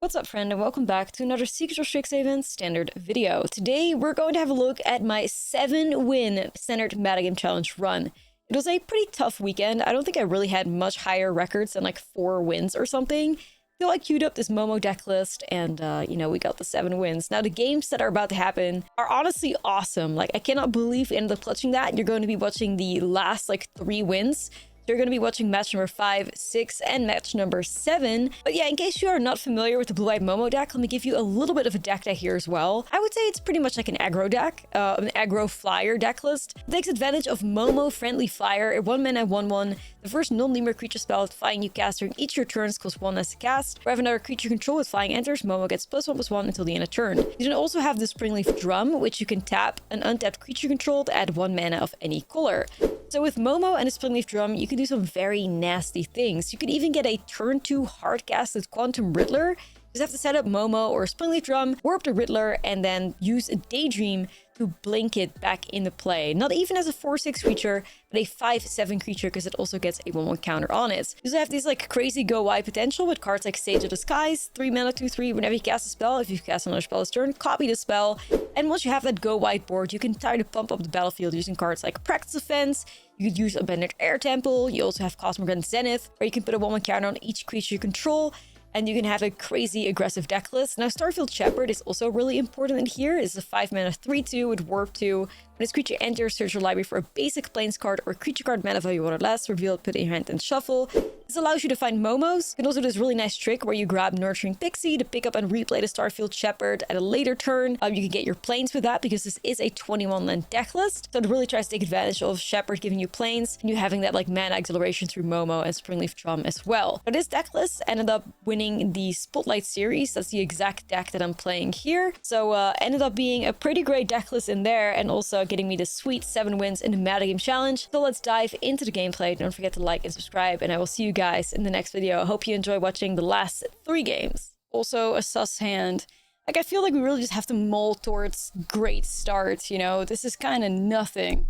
What's up, friend, and welcome back to another Secret of Strixhaven standard video. Today, we're going to have a look at my 7-win standard metagame challenge run. It was a pretty tough weekend. I don't think I really had much higher records than like 4 wins or something. So I queued up this Momo deck list and, we got the 7 wins. Now, the games that are about to happen are honestly awesome. Like, I cannot believe we ended up clutching that. You're going to be watching the last, 3 wins. You're going to be watching match number 5, 6, and match number 7. But yeah, in case you are not familiar with the Blue-White Momo deck, let me give you a little bit of a deck here as well. I would say it's pretty much like an aggro deck, an aggro flyer deck list. It takes advantage of Momo-friendly flyer, a 1-mana 1/1. The first non-lemur creature spell with flying you cast during each of your turns costs 1 less to cast. Or if another creature control with flying enters, Momo gets +1/+1 until the end of turn. You then also have the Springleaf Drum, which you can tap an untapped creature control to add 1 mana of any color. So with Momo and a Springleaf Drum, you can do some very nasty things. You could even get a turn 2 hard-casted Quantum Riddler. You just have to set up Momo or a Springleaf Drum, warp the Riddler, and then use a Daydream to blink it back into play. Not even as a 4/6 creature, but a 5/7 creature, because it also gets a 1/1 counter on it. You also have these crazy go wide potential with cards like Sage of the Skies, 3 mana 2/3. Whenever you cast a spell, if you cast another spell this turn, copy the spell. And once you have that go wide board, you can try to pump up the battlefield using cards like Practice Offense. You could use Abandoned Air Temple. You also have Cosmogran Zenith, where you can put a 1/1 counter on each creature you control. And you can have a crazy aggressive deck list. Now, Starfield Shepherd is also really important in here. It's a 5-mana 3/2 with Warp 2. When this creature enters, search your library for a basic Plains card or creature card mana value 1 or less. Reveal it, put it in your hand, and shuffle. This allows you to find Momos. You can also do this really nice trick where you grab Nurturing Pixie to pick up and replay the Starfield Shepherd at a later turn. You can get your Plains with that because this is a 21-land deck list. So it really tries to take advantage of Shepherd giving you Plains and you having that mana acceleration through Momo and Springleaf Drum as well. But this deck list ended up winning the Spotlight series. That's the exact deck that I'm playing here. So ended up being a pretty great deck list in there and also getting me the sweet 7 wins in the metagame challenge. So let's dive into the gameplay. Don't forget to like and subscribe, and I will see you guys in the next video. I hope you enjoy watching the last 3 games. Also a sus hand. I feel like we really just have to mold towards great starts, This is kind of nothing.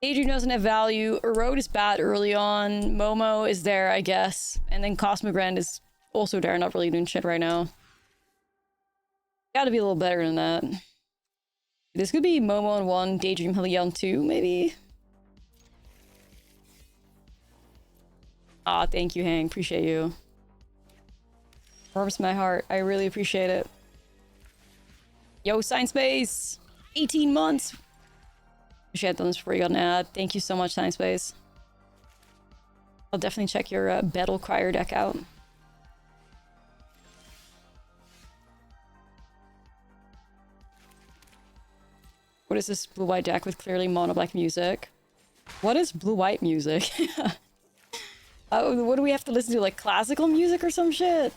Daydream doesn't have value. Erode is bad early on. Momo is there, I guess. And then Cosmogrand is also there, not really doing shit right now. Gotta be a little better than that. This could be Momo on 1, Daydream Hilly on 2, maybe? Ah, thank you, Hank. Appreciate you. Warms my heart. I really appreciate it. Yo, Science Base! 18 months! Wish I had done this before you got an ad. Thank you so much, Science Base. I'll definitely check your Battle Crier deck out. What is this blue-white deck with clearly mono-black music? What is blue-white music? What do we have to listen to? Like classical music or some shit?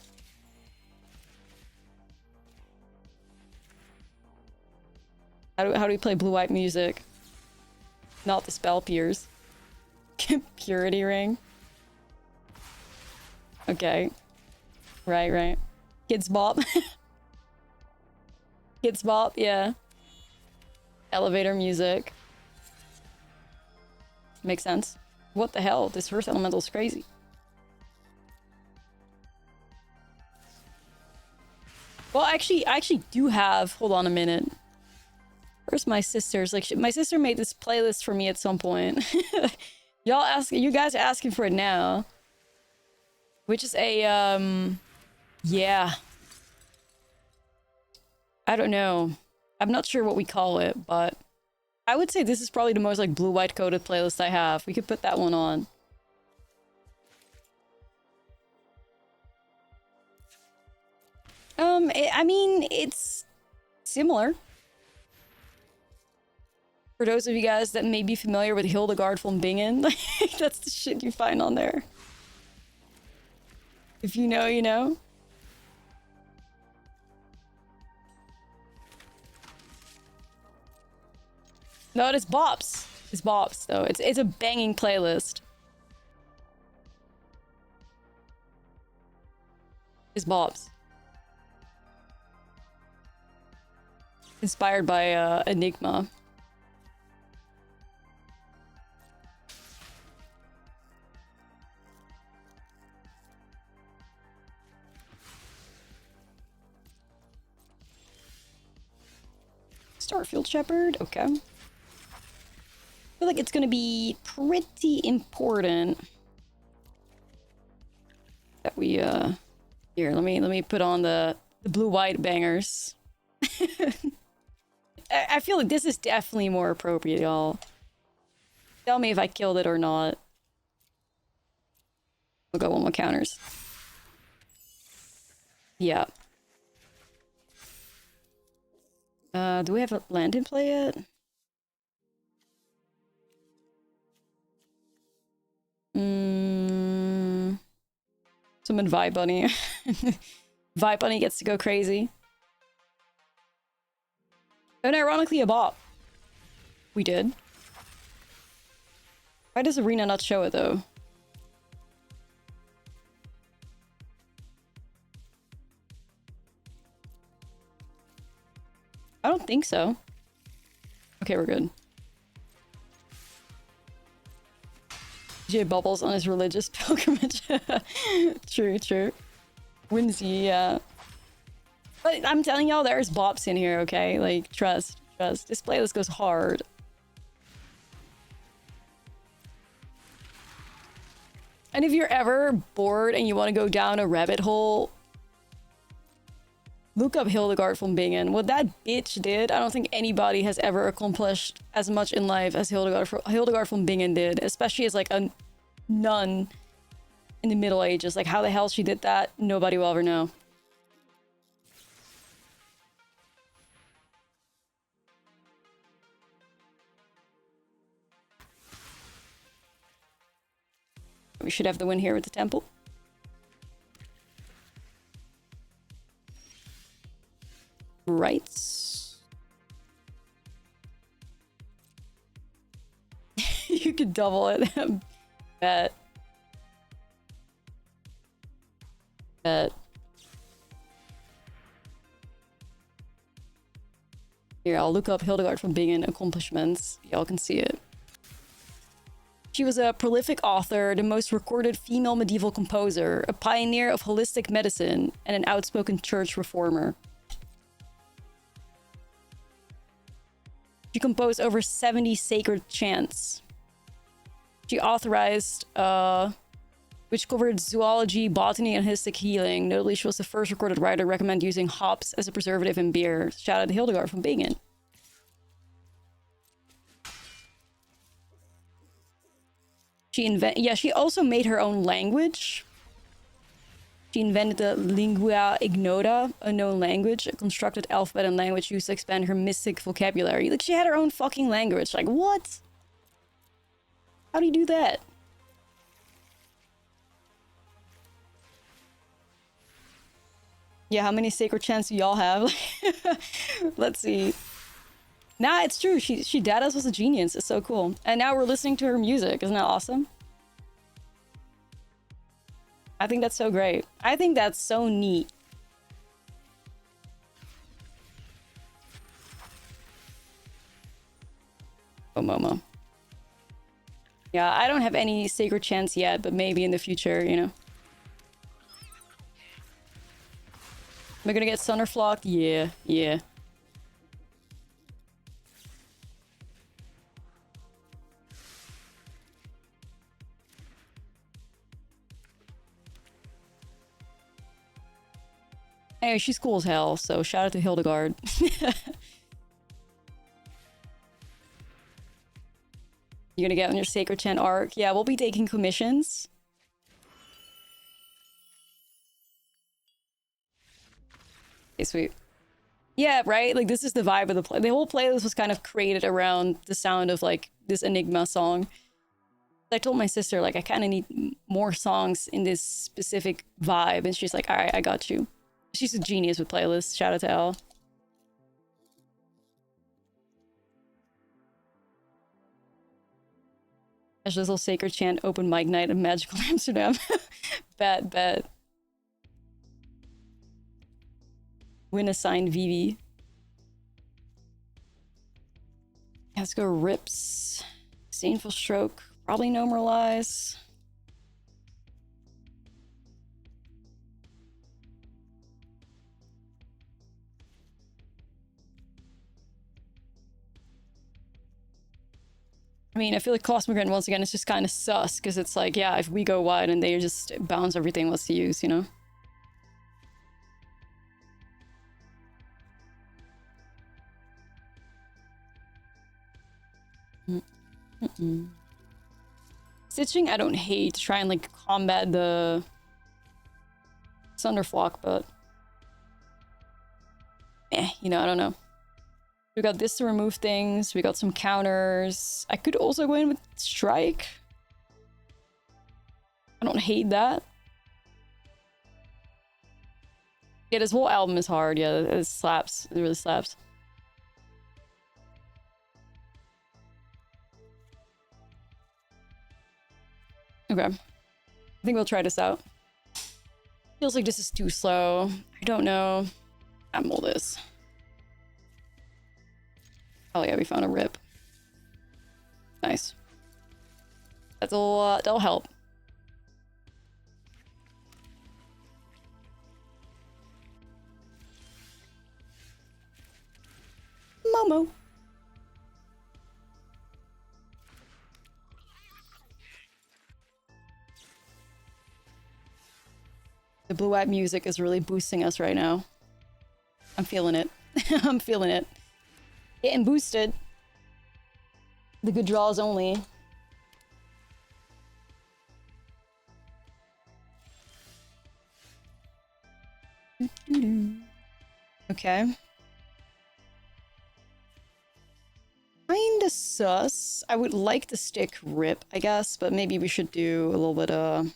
How do we play blue-white music? Not the spell peers. Purity ring. Okay. Right. Kids Bop. Kids Bop, yeah. Elevator music. Makes sense. What the hell? This first elemental is crazy. Well, I actually do have... Hold on a minute. Where's my sister's? My sister made this playlist for me at some point. You guys are asking for it now. Which is a, yeah. I don't know. I'm not sure what we call it, but I would say this is probably the most blue-white coded playlist I have. We could put that one on. I mean, it's similar. For those of you guys that may be familiar with Hildegard von Bingen, that's the shit you find on there. If you know, you know. No, it's bops. It's bops, though. It's a banging playlist. It's bops. Inspired by Enigma. more Field Shepherd. Okay. I feel like it's gonna be pretty important that we here, let me put on the blue-white bangers. I feel like this is definitely more appropriate, y'all. Tell me if I killed it or not. We'll go 1 more counters. Yeah. Do we have a land in play yet? Summon Vibe Bunny. Vibe Bunny gets to go crazy. And ironically, a bot. We did. Why does Arena not show it, though? I don't think so. Okay, we're good. DJ Bubbles on his religious pilgrimage. True, true. Whimsy, yeah. But I'm telling y'all, there's bops in here, okay? Like, trust, trust. This playlist goes hard. And if you're ever bored and you want to go down a rabbit hole, look up Hildegard von Bingen. What that bitch did, I don't think anybody has ever accomplished as much in life as Hildegard von Bingen did, especially as like a nun in the Middle Ages. Like, how the hell she did that, nobody will ever know. We should have the win here with the temple. Right. You could double it. Bet. Bet. Here, I'll look up Hildegard von Bingen accomplishments. Y'all can see it. She was a prolific author, the most recorded female medieval composer, a pioneer of holistic medicine, and an outspoken church reformer. She composed over 70 sacred chants. She authorized, which covered zoology, botany, and holistic healing. Notably, she was the first recorded writer to recommend using hops as a preservative in beer. Shout out to Hildegard von Bingen. She also made her own language. She invented the lingua ignota, a known language, a constructed alphabet and language used to expand her mystic vocabulary. Like, she had her own fucking language. Like, what? How do you do that? Yeah, how many sacred chants do y'all have? Let's see. Nah, it's true. She Dada's was a genius. It's so cool. And now we're listening to her music. Isn't that awesome? I think that's so great. I think that's so neat. Oh, Momo. Yeah, I don't have any sacred chants yet, but maybe in the future, you know. Am I gonna get Sunnerflocked? Yeah, yeah. Anyway, she's cool as hell, so shout out to Hildegard. You're gonna get on your Sacred Chant arc? Yeah, we'll be taking commissions. Okay, sweet. Yeah, right? Like, this is the vibe of the play. The whole playlist was kind of created around the sound of, like, this Enigma song. I told my sister, like, I kind of need more songs in this specific vibe, and she's like, all right, I got you. She's a genius with playlists. Shout out to Elle. Ashlizzlle Sacred Chant open mic night in Magical Amsterdam. Bet. Win a signed Vivi. Let's go Rips. Disdainful Stroke. Probably no more lies. I mean, I feel like Cosmogran, once again, is just kind of sus, because it's like, yeah, if we go wide and they just bounce everything, what's the use, you know? Stitching, I don't hate to try and, like, combat the Thunderflock, but... you know, I don't know. We got this to remove things. We got some counters. I could also go in with Strike. I don't hate that. Yeah, this whole album is hard. Yeah, it slaps. It really slaps. Okay. I think we'll try this out. Feels like this is too slow. I don't know. I'm all this. Oh yeah, we found a rip. Nice. That'll help. Momo. The blue-eyed music is really boosting us right now. I'm feeling it. I'm feeling it. Getting boosted. The good draws only. Okay. Kinda sus. I would like to stick Rip, I guess, but maybe we should do a little bit of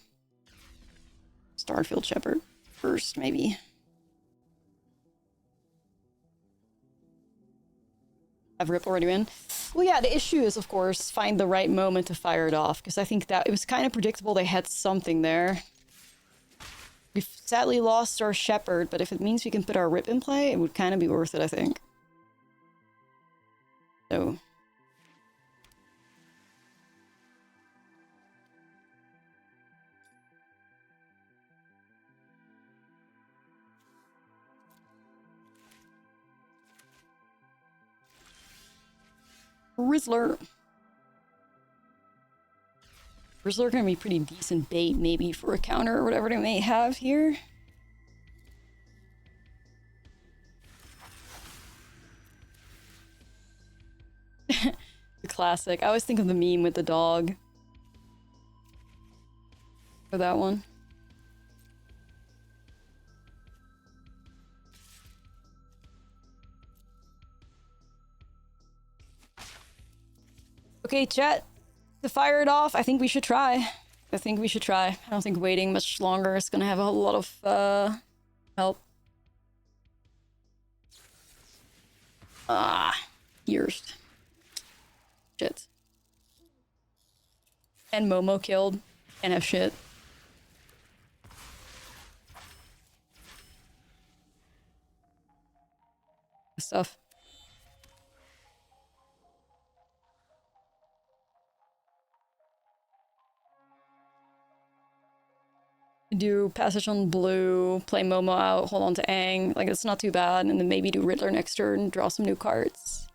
Starfield Shepherd first, maybe. Have Rip already in? Well, yeah, the issue is, of course, find the right moment to fire it off, because I think that it was kind of predictable they had something there. We've sadly lost our Shepherd, but if it means we can put our Rip in play, it would kind of be worth it, I think. So... Rizzler. Rizzler gonna be pretty decent bait, maybe, for a counter or whatever they may have here. The classic. I always think of the meme with the dog. For that one. Okay, chat. To fire it off, I think we should try. I think we should try. I don't think waiting much longer is gonna have a whole lot of help. Years. Shit. And Momo killed. Can't have shit. Stuff. Do passage on blue, play Momo out, hold on to Aang. Like, it's not too bad. And then maybe do Riddler next turn and draw some new cards.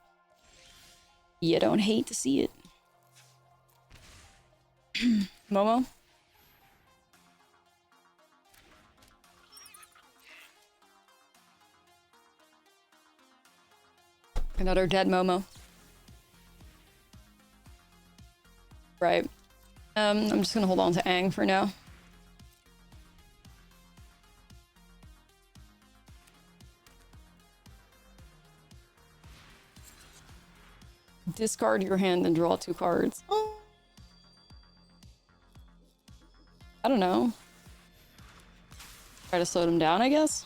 You don't hate to see it. Momo? Another dead Momo. Right. I'm just gonna hold on to Aang for now. Discard your hand and draw 2 cards. Oh. I don't know. Try to slow them down, I guess?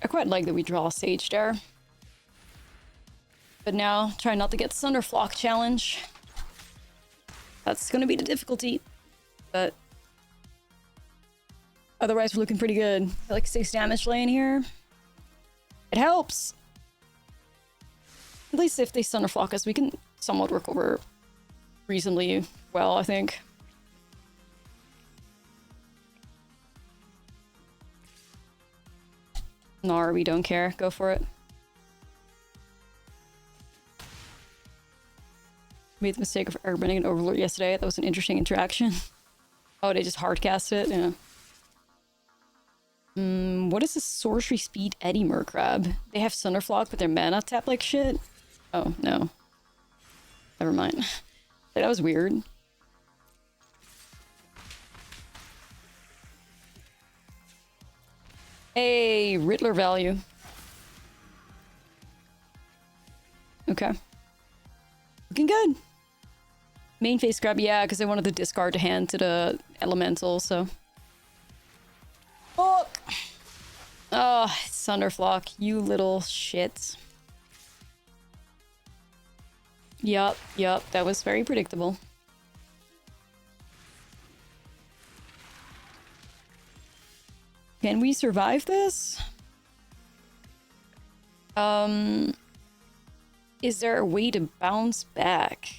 I quite like that we draw a Sage there. But now, try not to get Thunderflock challenge. That's gonna be the difficulty. But... otherwise, we're looking pretty good. I like 6 damage laying here. It helps! At least if they Thunderflock us, we can somewhat recover reasonably well, I think. Nar, we don't care. Go for it. Made the mistake of airbending an Overlord yesterday. That was an interesting interaction. Oh, they just hardcast it? Yeah. What is this Sorcery Speed Eddy Mercrab? They have Thunderflock, but their mana tap like shit? Oh, no. Never mind. That was weird. Hey, Riddler value. Okay. Looking good. Main face grab, yeah, because I wanted to discard a hand to the elemental, so. Fuck! Oh, Thunderflock, you little shit. Yup, that was very predictable. Can we survive this? Is there a way to bounce back?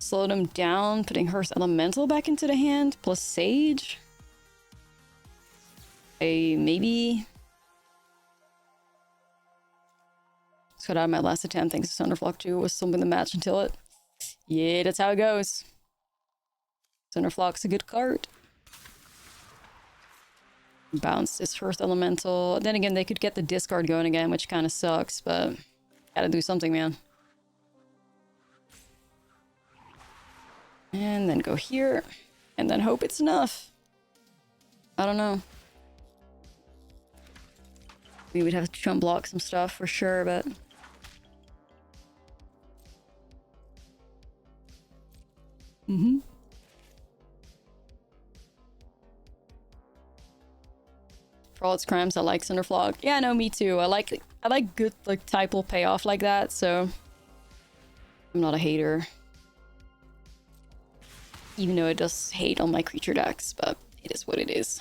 Slow them down, putting Hearth Elemental back into the hand, plus Sage? Maybe? Just got out of my last attempt thanks to Thunderflock 2 was something to match until it. Yeah, that's how it goes. Thunderflock's a good card. Bounce this Hearth Elemental. Then again, they could get the discard going again, which kind of sucks, but gotta do something, man. And then go here. And then hope it's enough. I don't know. We would have to jump block some stuff for sure, but... For all its crimes, I like Thunderflock. Yeah, no, me too. I like good like typal payoff like that, so I'm not a hater. Even though it does hate on my creature decks, but it is what it is.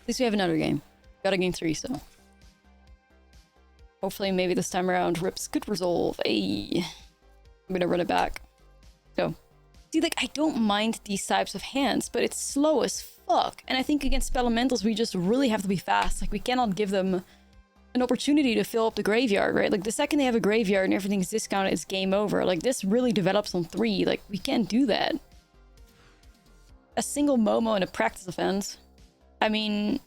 At least we have another game. Got a game 3, so. Hopefully, maybe this time around, Rips could resolve. Hey, I'm gonna run it back. Go. See, like, I don't mind these types of hands, but it's slow as fuck. And I think against Spelementals, we just really have to be fast. Like, we cannot give them an opportunity to fill up the graveyard, right? Like, the second they have a graveyard and everything's discounted, it's game over. Like, this really develops on 3. Like, we can't do that. A single Momo and a practice offense. I mean,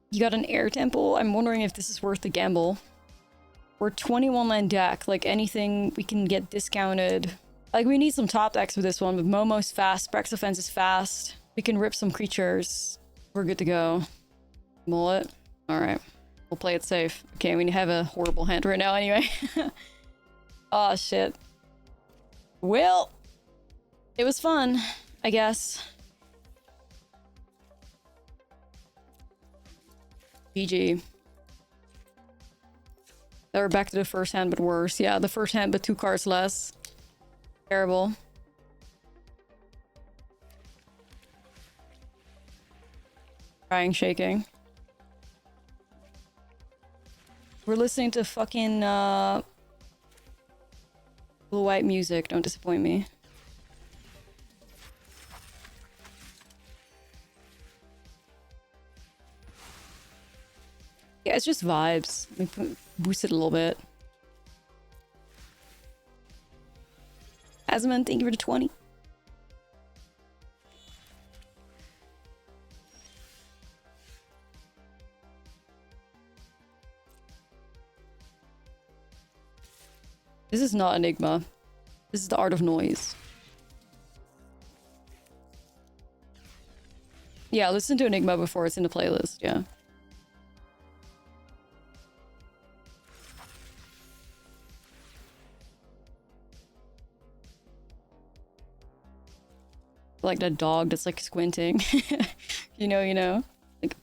you got an Air Temple. I'm wondering if this is worth the gamble. We're 21 land deck. Like, anything we can get discounted. Like, we need some top decks for this one, but Momo's fast. Practice offense is fast. We can rip some creatures. We're good to go. Mullet. Alright. We'll play it safe. Okay, we have a horrible hand right now anyway. Oh, shit. Well, it was fun, I guess. GG. Now we're back to the first hand, but worse. Yeah, the first hand, but 2 cards less. Terrible. Crying, shaking. We're listening to fucking blue white music. Don't disappoint me. Yeah, it's just vibes. Let me boost it a little bit. Asman, thank you for the 20. This is not Enigma. This is the Art of Noise. Yeah, listen to Enigma before it's in the playlist, yeah. Like that dog that's like squinting. You know. Like,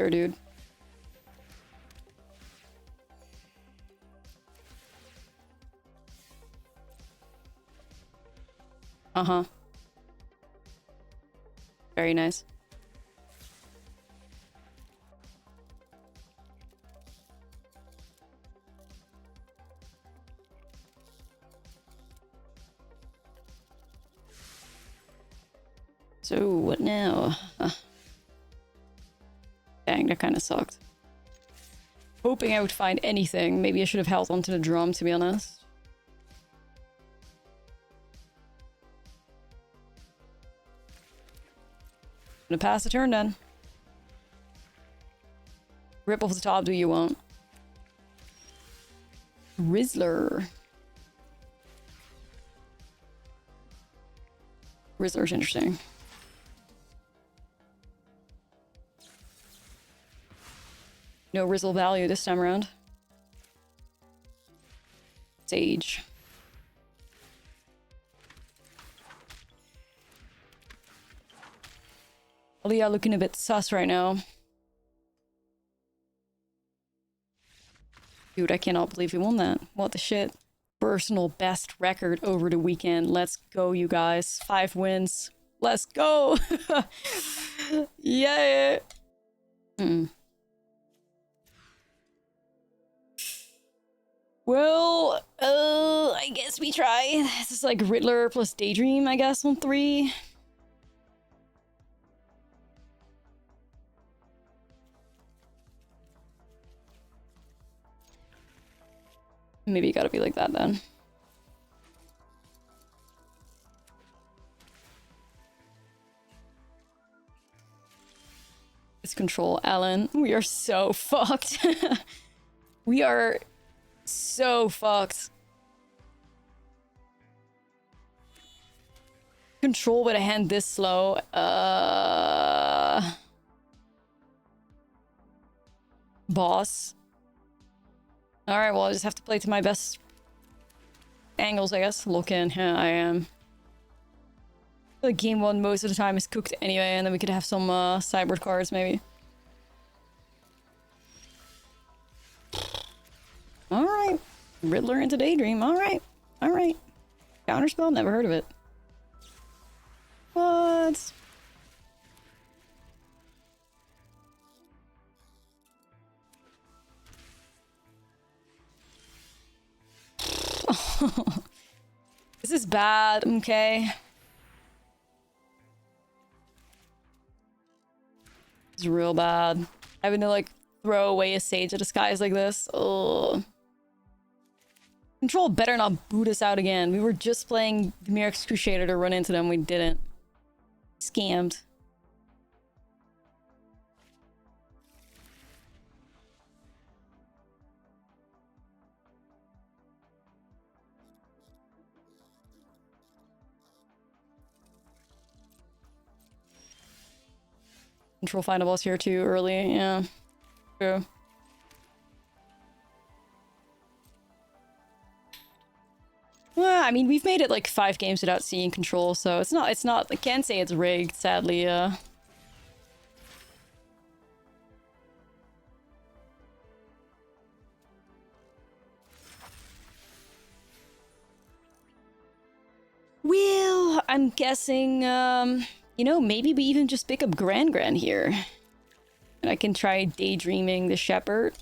Sure, dude. Uh-huh. Very nice. So, what now? Dang, that kind of sucked. Hoping I would find anything. Maybe I should have held onto the drum, to be honest. Gonna pass the turn then. Rip off the top, do you want? Rizzler. Rizzler's interesting. No Rizzle value this time around. Sage. Leah looking a bit sus right now. Dude, I cannot believe he won that. What the shit? Personal best record over the weekend. Let's go, you guys. 5 wins. Let's go! Yeah! Well, I guess we try. This is like Riddler plus Daydream, I guess, on 3. Maybe you gotta be like that then. It's control, Alan. We are so fucked. We are so fucked. Control with a hand this slow. Boss. Alright, well, I just have to play to my best angles, I guess. Look in. Yeah, I am. The game 1 most of the time is cooked anyway, and then we could have some sideboard cards, maybe. Alright. Riddler into Daydream. Alright. Alright. Counterspell? Never heard of it. What? This is bad, okay? It's real bad. Having to, like, throw away a Sage of Disguise like this. Ugh. Control better not boot us out again. We were just playing Merrick's Crusader to run into them. We didn't. Scammed. Control find a boss here too early, yeah. True. Well, I mean, we've made it like 5 games without seeing control, so it's not, I can't say it's rigged, sadly, Well, I'm guessing, you know, maybe we even just pick up Gran here. And I can try Daydreaming the Shepherd.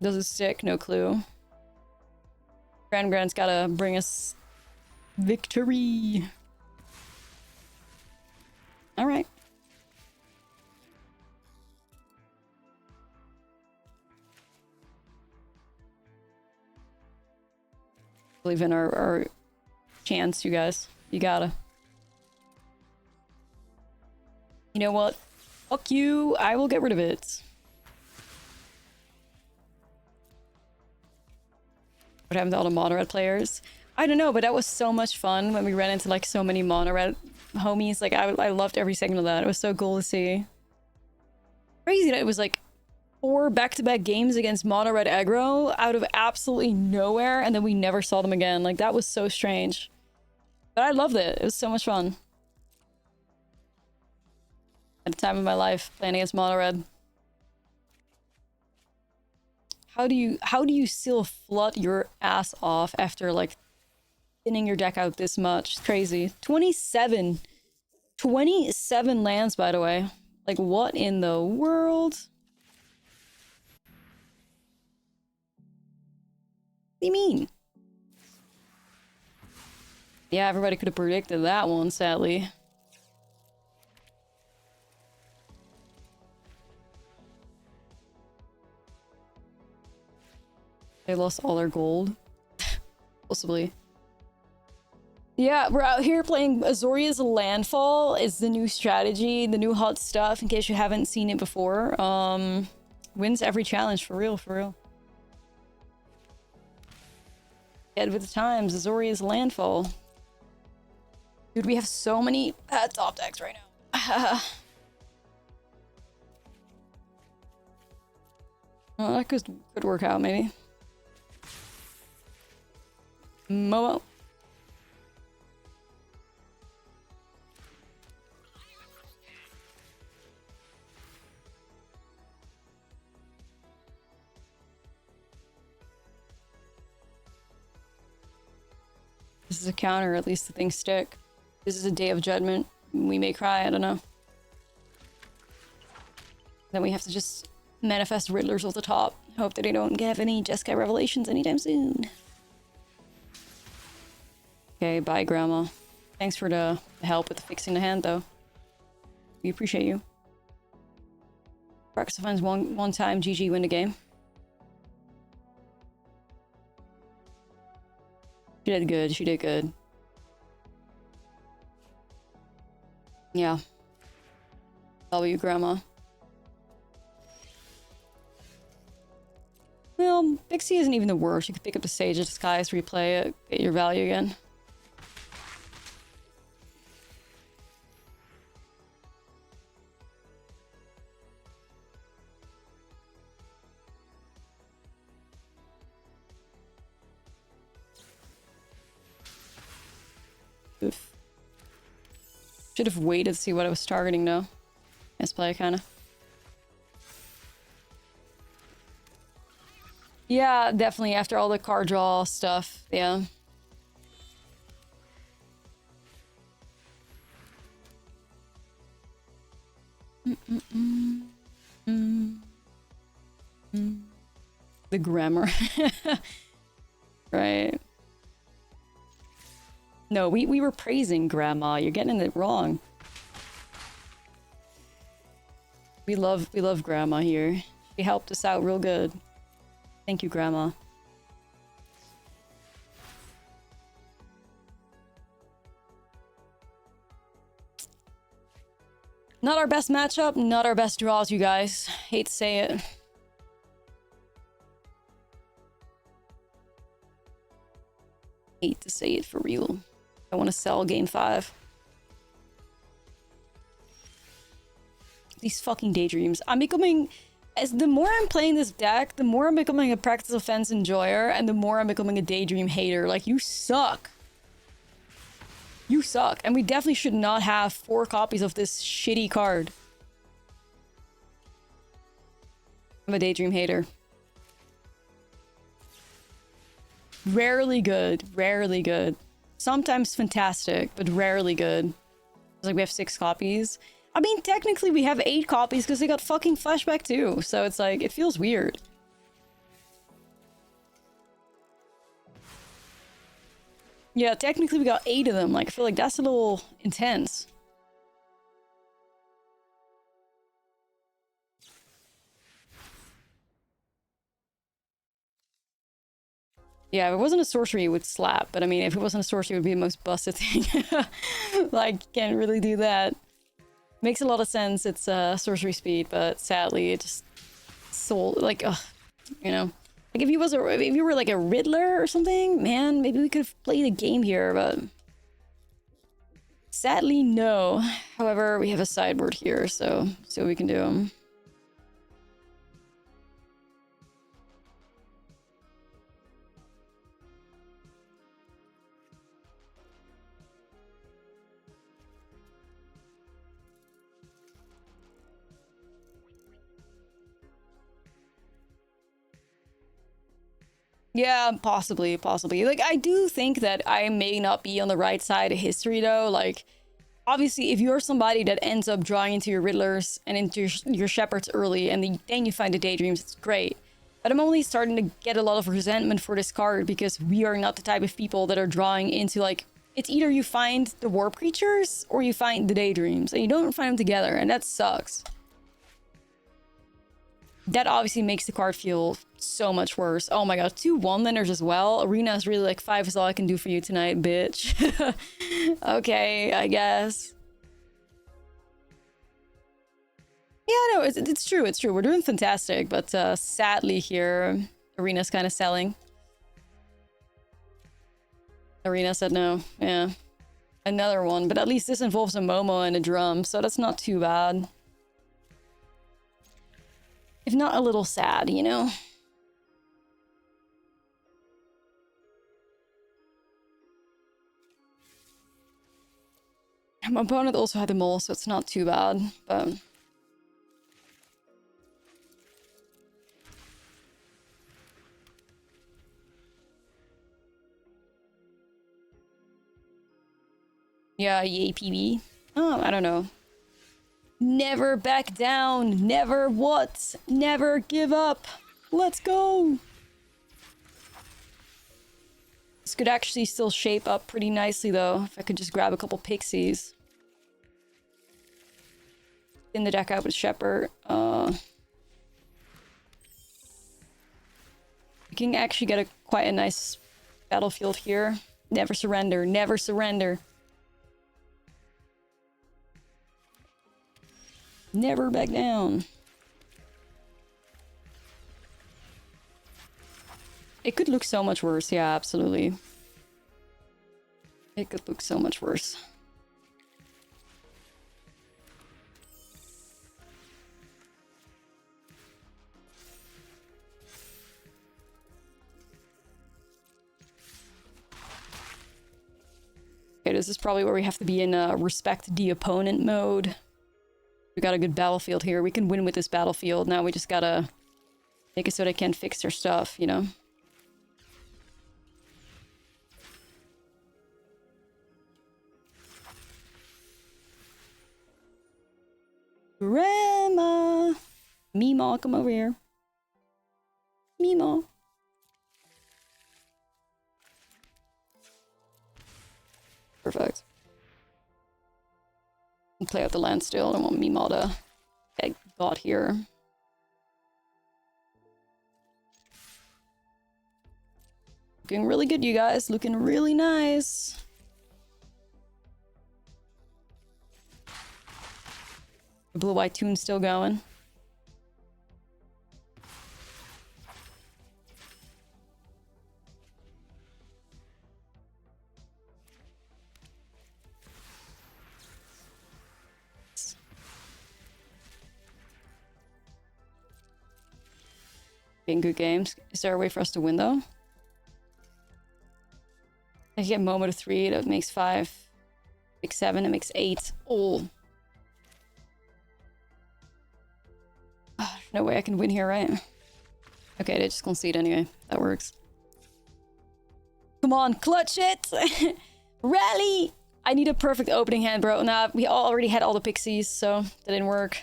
Does it stick? No clue. Gran's gotta bring us victory. Alright. Believe in our chance, you guys. You gotta. You know what? Fuck you. I will get rid of it. What happened to all the mono red players? I don't know, but that was so much fun when we ran into like so many mono red homies. Like I loved every second of that. It was so cool to see. Crazy that it was like 4 back-to-back games against mono red aggro out of absolutely nowhere, and then we never saw them again. Like that was so strange. But I loved it. It was so much fun. At the time of my life, playing against mono red. How do you still flood your ass off after like thinning your deck out this much? It's crazy. 27 lands, by the way. Like, what in the world? What do you mean? Yeah, everybody could have predicted that one, sadly. They lost all their gold. Possibly. Yeah, we're out here playing Azoria's Landfall. Is the new strategy, the new hot stuff, in case you haven't seen it before. Wins every challenge, for real, for real. Get with the times, Azoria's Landfall. Dude, we have so many top decks right now. Well, that could work out, maybe. Momo. This is a counter, at least the things stick. This is a day of judgment. We may cry, I don't know. Then we have to just manifest Riddlers off the top. Hope that they don't have any Jeskai revelations anytime soon. Okay, bye, Grandma. Thanks for the help with fixing the hand, though. We appreciate you. Practice defense one time, GG, win the game. She did good, she did good. Yeah. W, Grandma. Well, Pixie isn't even the worst. You could pick up the Sage of Disguise, replay it, get your value again. Oof. Should have waited to see what I was targeting, though. Nice play, kinda. Yeah, definitely after all the card draw stuff, yeah. The grammar. Right. No, we were praising Grandma. You're getting it wrong. We love Grandma here. She helped us out real good. Thank you, Grandma. Not our best matchup, not our best draws, you guys. Hate to say it. Hate to say it for real. I want to sell game 5. These fucking daydreams. I'm becoming... As the more I'm playing this deck, the more I'm becoming a practice offense enjoyer, and the more I'm becoming a daydream hater. Like, you suck. You suck. And we definitely should not have 4 copies of this shitty card. I'm a daydream hater. Rarely good. Rarely good. Sometimes fantastic, but rarely good. It's like we have 6 copies. I mean, technically we have 8 copies because they got fucking flashback too. So it's like, it feels weird. Yeah, technically we got 8 of them. Like, I feel like that's a little intense. Yeah, if it wasn't a sorcery, it would slap. But I mean, if it wasn't a sorcery, it would be the most busted thing. Like, can't really do that. Makes a lot of sense. It's sorcery speed, but sadly, it just like, ugh, you know. Like if you were like a Riddler or something, man, maybe we could have played a game here, but sadly, no. However, we have a sideboard here, so see what we can do. Yeah, possibly, possibly. Like, I do think that I may not be on the right side of history, though. Like, obviously, if you're somebody that ends up drawing into your Riddlers and into your Shepherds early, and then you find the Daydreams, it's great. But I'm only starting to get a lot of resentment for this card because we are not the type of people that are drawing into, like, it's either you find the Warp Creatures or you find the Daydreams, and you don't find them together, and that sucks. That obviously makes the card feel so much worse. Oh my god, 2 one-liners as well. Arena is really like 5 is all I can do for you tonight, bitch. Okay, I guess. Yeah, no, it's true, it's true. We're doing fantastic, but sadly here, Arena's kind of selling. Arena said no, yeah. Another one, but at least this involves a Momo and a drum, so that's not too bad. If not a little sad, you know? My opponent also had the mole, so it's not too bad, but... Yeah, yay PB. Oh, I don't know. Never back down. Never what? Never give up. Let's go. This could actually still shape up pretty nicely, though, if I could just grab a couple pixies. In the deck out with Shepherd. You can actually get quite a nice battlefield here. Never surrender. Never surrender. Never back down. It could look so much worse. Yeah, absolutely. It could look so much worse. Okay, this is probably where we have to be in respect the opponent mode. We got a good battlefield here. We can win with this battlefield. Now we just gotta make it so they can't fix their stuff, you know? Grandma! Meemaw, come over here. Meemaw. Perfect. Play out the land still. I don't want Meemaw to get got here. Looking really good, you guys. Looking really nice. The blue-white tune's still going. Getting good games. Is there a way for us to win, though? I get Momo to 3, that makes 5. Makes 7, it makes 8. Oh. No way I can win here, right? Okay, they just concede anyway. That works. Come on, clutch it! Rally! I need a perfect opening hand, bro. Nah, we already had all the pixies, so that didn't work.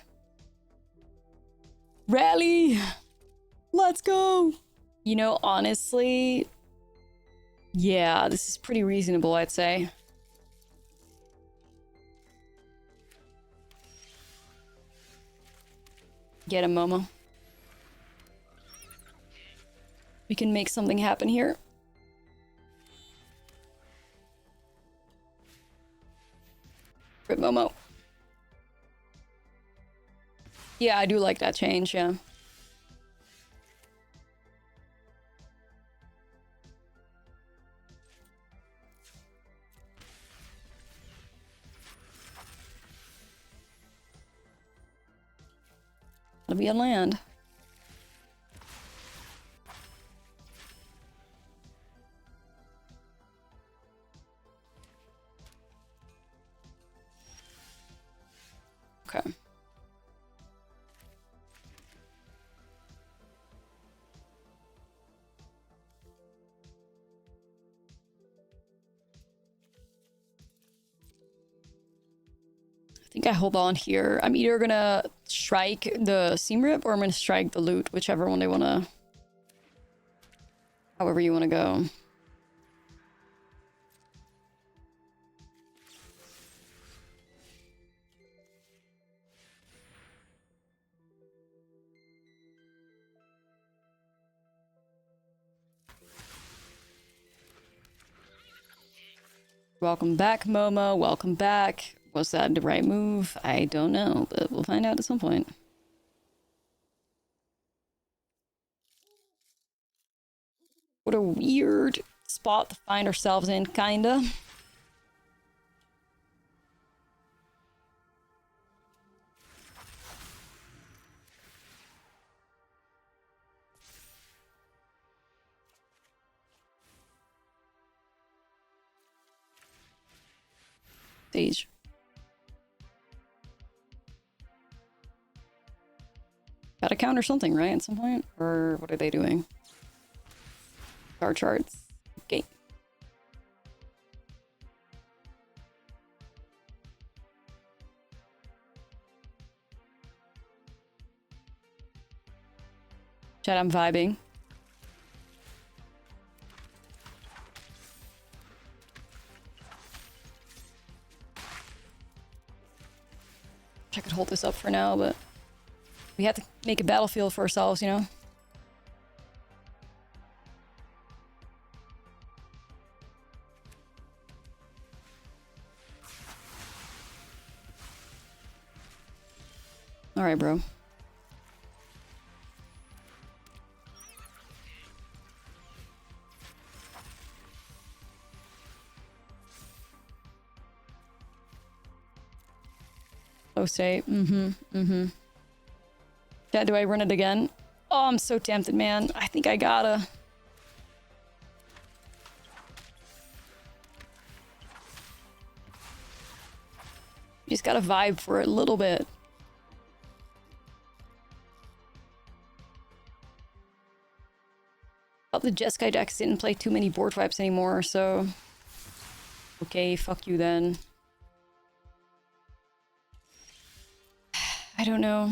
Rally! Let's go! You know, honestly... Yeah, this is pretty reasonable, I'd say. Get him, Momo. We can make something happen here. Rip Momo. Yeah, I do like that change, yeah. It'll be a land. Okay. I think I hold on here. I'm either gonna strike the seam rip or I'm gonna strike the loot, whichever one they wanna... However you wanna go. Welcome back, Momo. Welcome back. Was that the right move? I don't know, but we'll find out at some point. What a weird spot to find ourselves in, kinda. Stage. Gotta counter something, right, at some point? Or what are they doing? Card charts. Okay. Chat, I'm vibing. I could hold this up for now, but we have to make a battlefield for ourselves, you know? Alright, bro. Low state. Chat, do I run it again? Oh, I'm so tempted, man. I think I gotta. You just gotta vibe for it a little bit. Thought the Jeskai decks didn't play too many board wipes anymore, so... Okay, fuck you then. I don't know.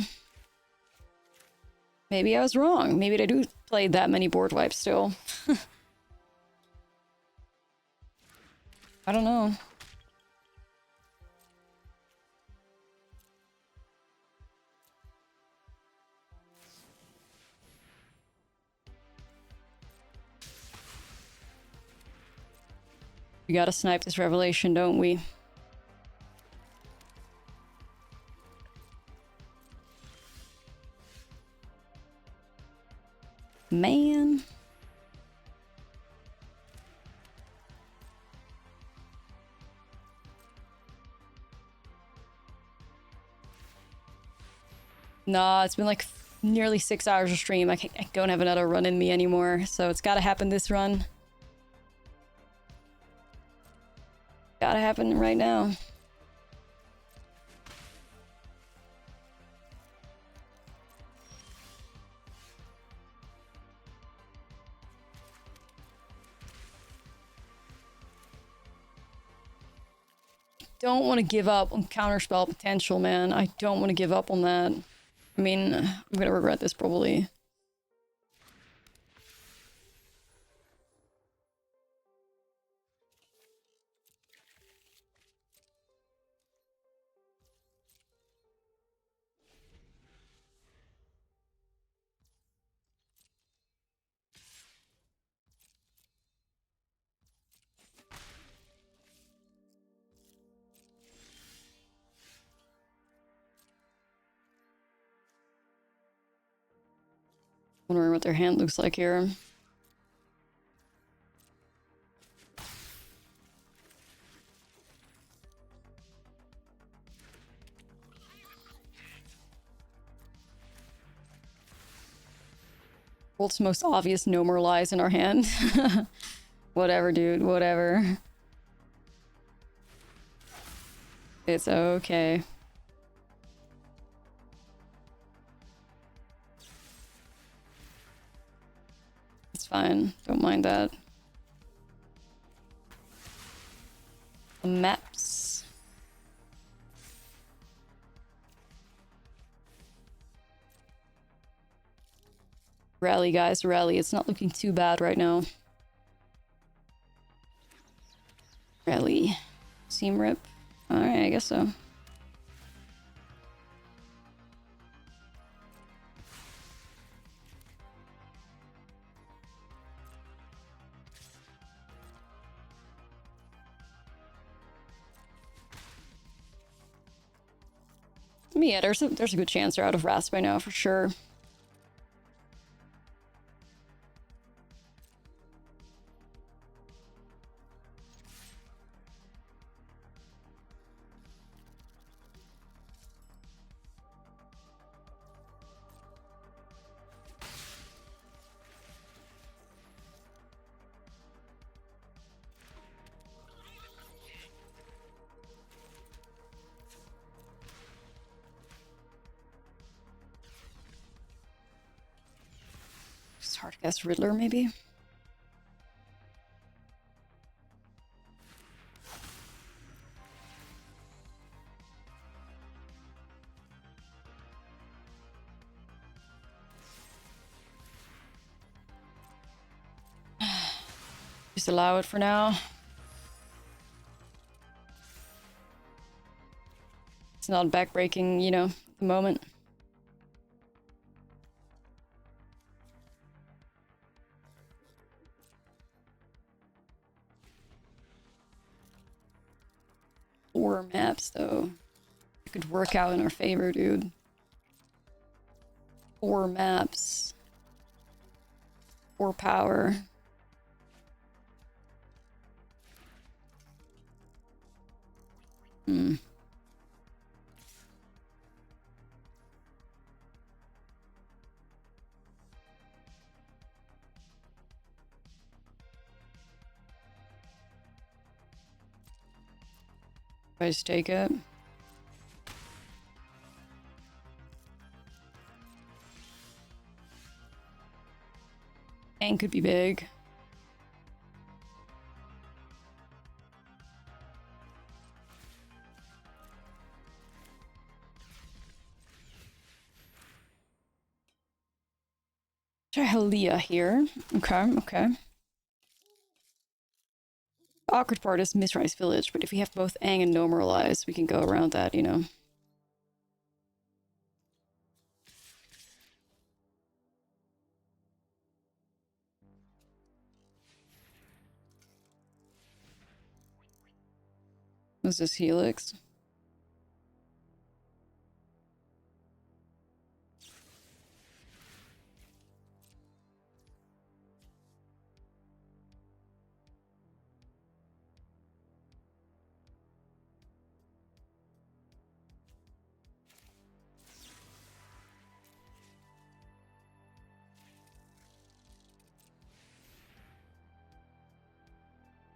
Maybe I was wrong. Maybe they do play that many board wipes still. I don't know. We gotta snipe this revelation, don't we? Man. Nah, it's been like nearly 6 hours of stream. I don't have another run in me anymore, so it's gotta happen this run. Gotta happen right now. Don't want to give up on counterspell potential, man. I don't want to give up on that. I mean, I'm gonna regret this probably. Wondering what their hand looks like here. World's most obvious no more lies in our hand. Whatever, dude, whatever. It's okay. It's fine. Don't mind that. The maps. Rally, guys, rally. It's not looking too bad right now. Rally. Seam rip. Alright, I guess so. I mean, yeah, there's a good chance they're out of Wrath by now, for sure. It's hard to guess. Riddler, maybe? Just allow it for now. It's not backbreaking, you know, at the moment. Four maps, though. It could work out in our favor, dude. 4 maps. 4 power. Hmm. I just take it. And could be big. Try Ashlizzlle here. Okay, okay. The awkward part is Misrise Village, but if we have both Aang and No Moralize, we can go around that, you know. What's this, Helix?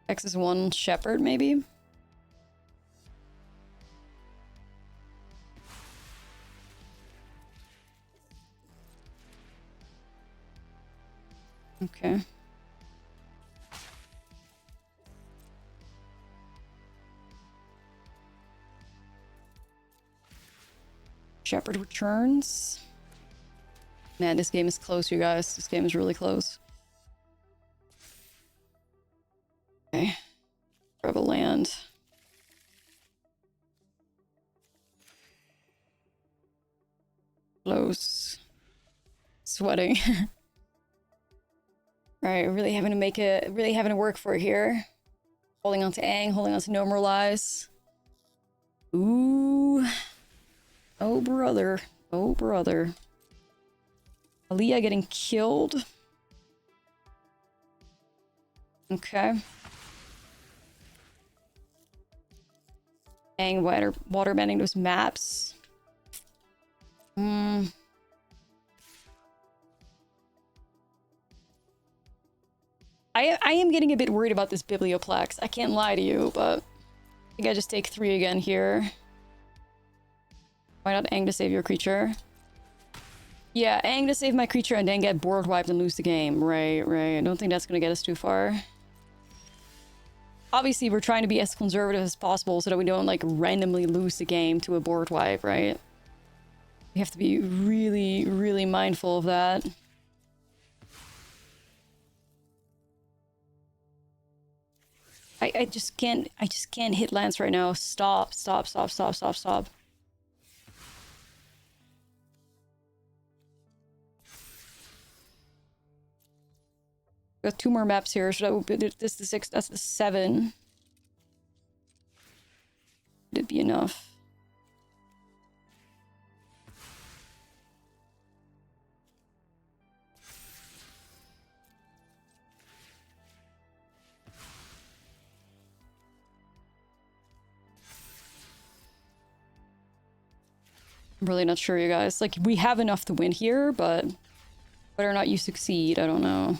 X is 1 Shepherd, maybe? Okay. Shepherd returns. Man, this game is close, you guys. This game is really close. Okay. Rebel land. Close. Sweating. Alright, really having to make it, really having to work for it here. Holding on to Aang, holding on to No Moralize. Ooh. Oh, brother. Oh, brother. Ashlizzlle getting killed. Okay. Aang water bending those maps. Hmm. I am getting a bit worried about this Biblioplex. I can't lie to you, but I think I just take 3 again here. Why not Aang to save your creature? Yeah, Aang to save my creature and then get board wiped and lose the game. Right, right. I don't think that's gonna get us too far. Obviously, we're trying to be as conservative as possible so that we don't, like, randomly lose the game to a board wipe, right? We have to be really, really mindful of that. I just can't hit lands right now. Stop. Got 2 more maps here, so that would be this the 6, that's the 7. Would it be enough? I'm really not sure, you guys. Like, we have enough to win here, but whether or not you succeed, I don't know.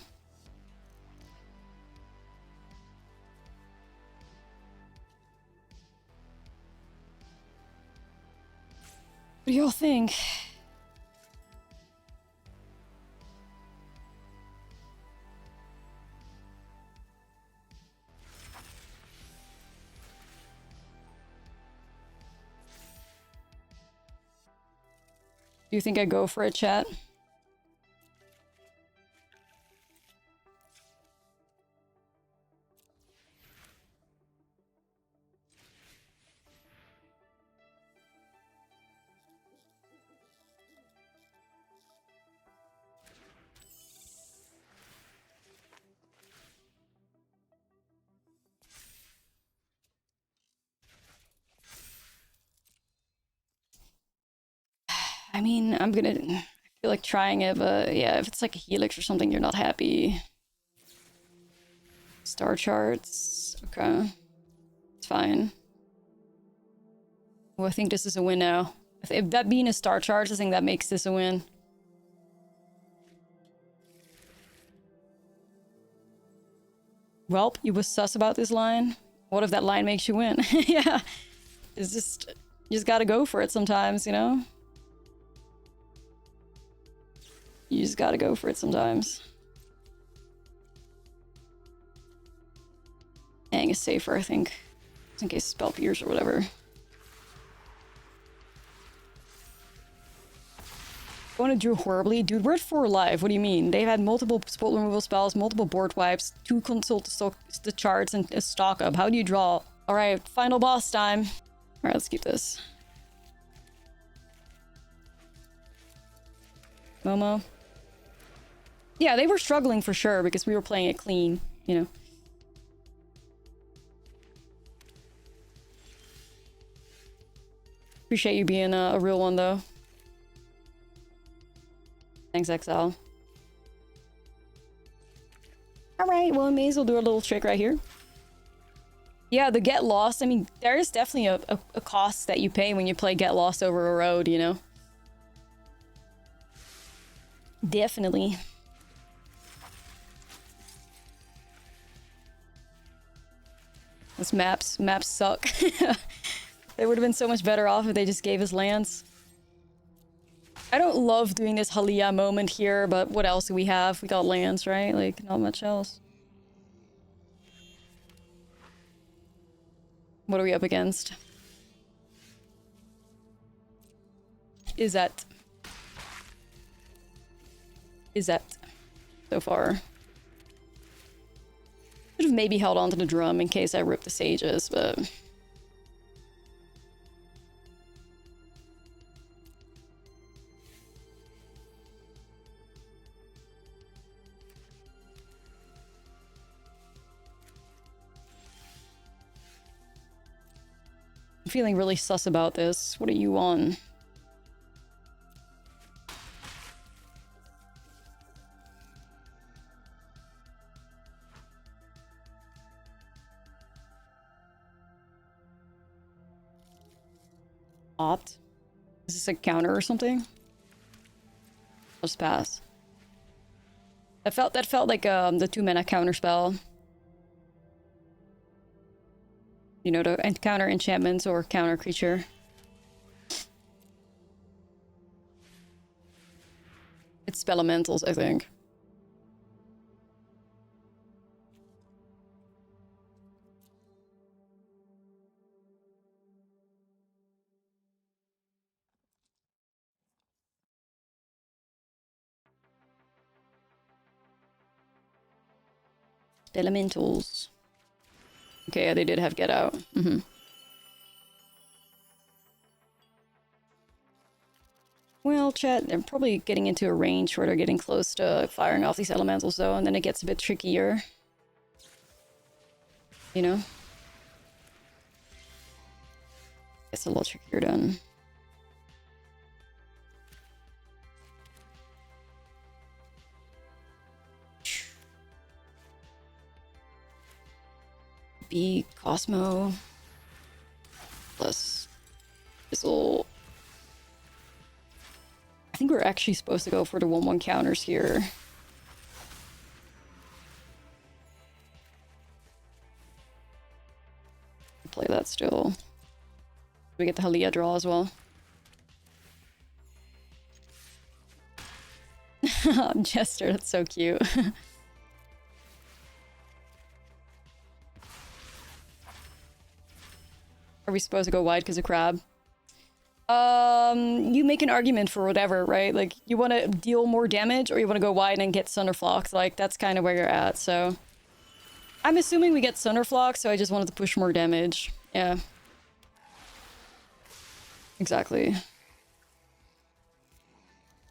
What do y'all think? Do you think I go for it, chat? I mean, I feel like trying it, but yeah, if it's like a Helix or something, you're not happy. Star charts. Okay. It's fine. Well, I think this is a win now. If that being a star charge, I think that makes this a win. Welp, you was sus about this line? What if that line makes you win? Yeah. It's just... You just gotta go for it sometimes, you know? You just gotta go for it sometimes. Hang is safer, I think. Just in case spell pierce or whatever. Going to drew horribly? Dude, we're at 4 live. What do you mean? They've had multiple spell removal spells, multiple board wipes, 2 consult the charts, and a stock up. How do you draw? Alright, final boss time. Alright, let's keep this. Momo. Yeah, they were struggling for sure because we were playing it clean, you know. Appreciate you being a real one, though. Thanks, XL. Alright, well, I may as well do a little trick right here. Yeah, the get lost. I mean, there is definitely a cost that you pay when you play get lost over a road, you know? Definitely. Those maps suck. They would have been so much better off if they just gave us lands. I don't love doing this Halia moment here, but what else do we have? We got lands, right? Like, not much else. What are we up against? Is that so far? Should have maybe held on to the drum in case I rip the sages, but... I'm feeling really sus about this. What are you on? Opt? Is this a counter or something? I'll just pass. That felt like the 2-mana counter spell. You know, to counter enchantments or counter creature. It's spelementals, I think. Elementals. Okay, yeah, they did have get out. Well, chat, they're probably getting into a range where they're getting close to firing off these elementals, though, and then it gets a bit trickier. You know? It's a little trickier then. B Cosmo plus Ashlizzlle. I think we're actually supposed to go for the 1/1 counters here. Play that still. We get the Ashlizzlle draw as well. Jester, that's so cute. Are we supposed to go wide because of crab? You make an argument for whatever, right? Like, you want to deal more damage or you want to go wide and get Sunderflocked. Like, that's kind of where you're at, so... I'm assuming we get Sunderflocked, so I just wanted to push more damage. Yeah. Exactly.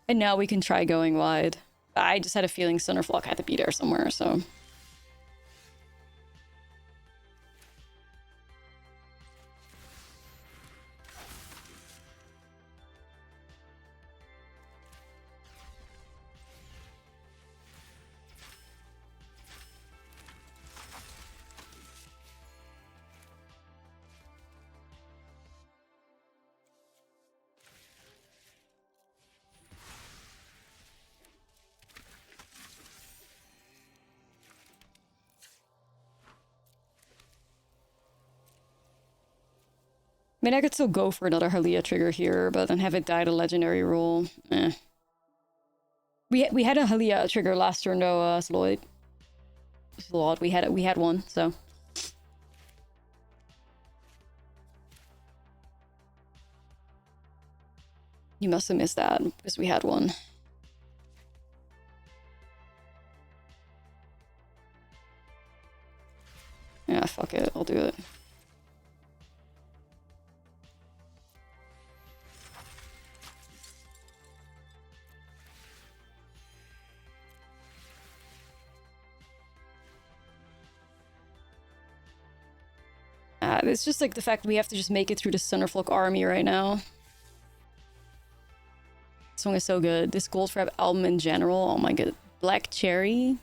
And now we can try going wide. I just had a feeling Sunderflock had to be there somewhere, so... I mean, I could still go for another Ashlizzlle trigger here, but then have it die to legendary rule. Eh. We had a Ashlizzlle trigger last turn though, Sloyd. Slot. We had one, so. You must have missed that because we had one. Yeah, fuck it. I'll do it. It's just like the fact that we have to just make it through the Sunderflock army right now. This song is so good. This Goldfrapp album in general, oh my god. Black Cherry.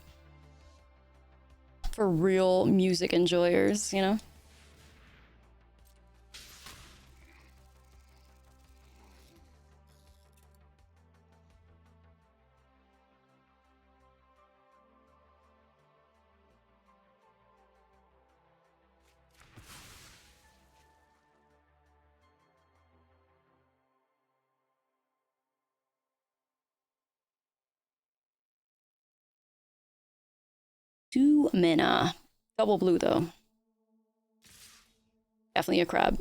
For real music enjoyers, you know? Two mana. Double blue, though. Definitely a crab.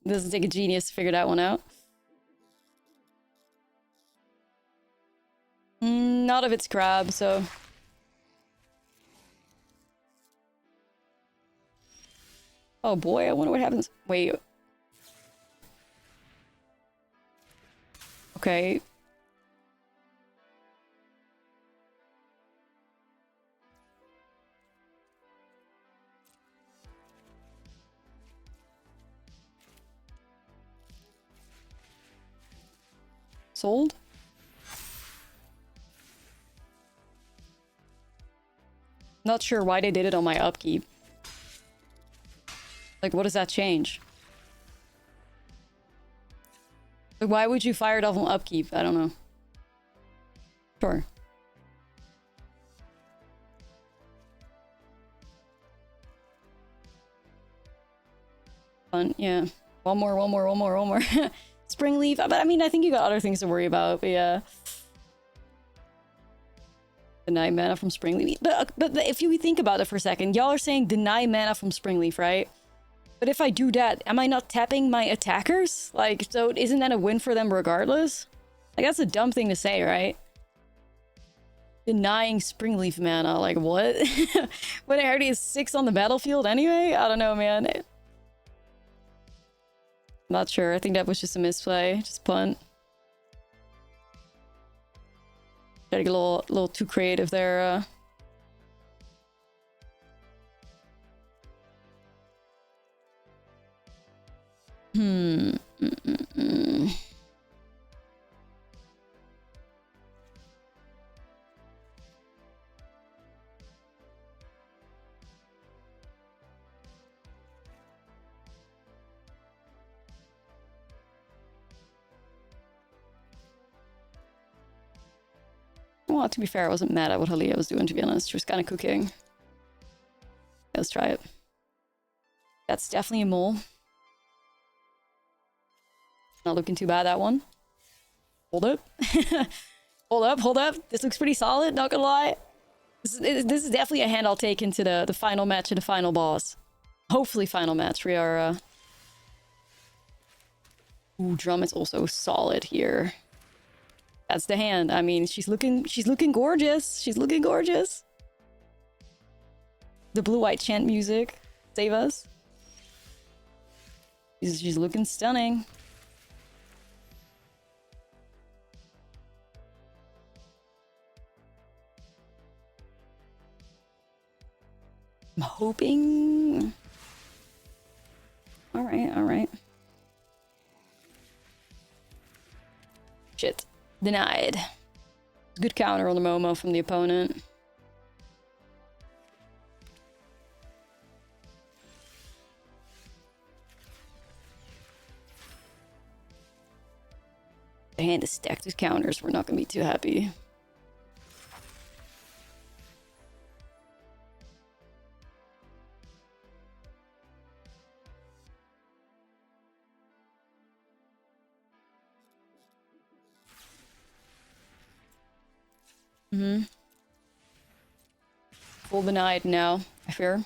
Doesn't take a genius to figure that one out. Not if it's crab, so... Oh boy, I wonder what happens. Wait. Okay. Sold? Not sure why they did it on my upkeep. Like, what does that change? Like, why would you fire it off on upkeep? I don't know. Sure. Fun, yeah. One more. Spring Leaf. But I mean, I think you got other things to worry about, but yeah. Deny mana from Spring Leaf. But if you think about it for a second, y'all are saying deny mana from Spring Leaf, right? But if I do that, am I not tapping my attackers? Like, so isn't that a win for them regardless? Like, that's a dumb thing to say, right? Denying Springleaf mana, like what? When it already has 6 on the battlefield anyway? I don't know, man. Not sure. I think that was just a misplay. Just punt. Try to get a little too creative there. Well, to be fair, I wasn't mad at what Halia was doing, to be honest. She was kind of cooking. Let's try it. That's definitely a mole. Not looking too bad, that one. Hold up. Hold up, hold up. This looks pretty solid, not gonna lie. This is definitely a hand I'll take into the final match of the final boss. Hopefully final match. We are... Ooh, drum is also solid here. That's the hand. I mean, she's looking gorgeous. She's looking gorgeous. The blue-white chant music. Save us. She's looking stunning. I'm hoping... Alright, alright. Shit. Denied. Good counter on the Momo from the opponent. The hand is stacked with counters. We're not going to be too happy. Full denied now, I fear.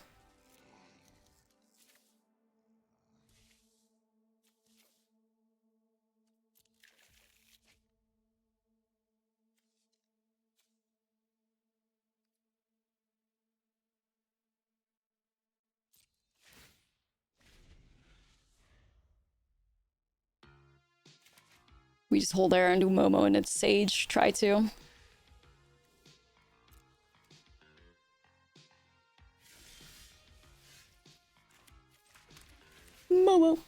We just hold there and do Momo and it's Sage. Try to. Momo.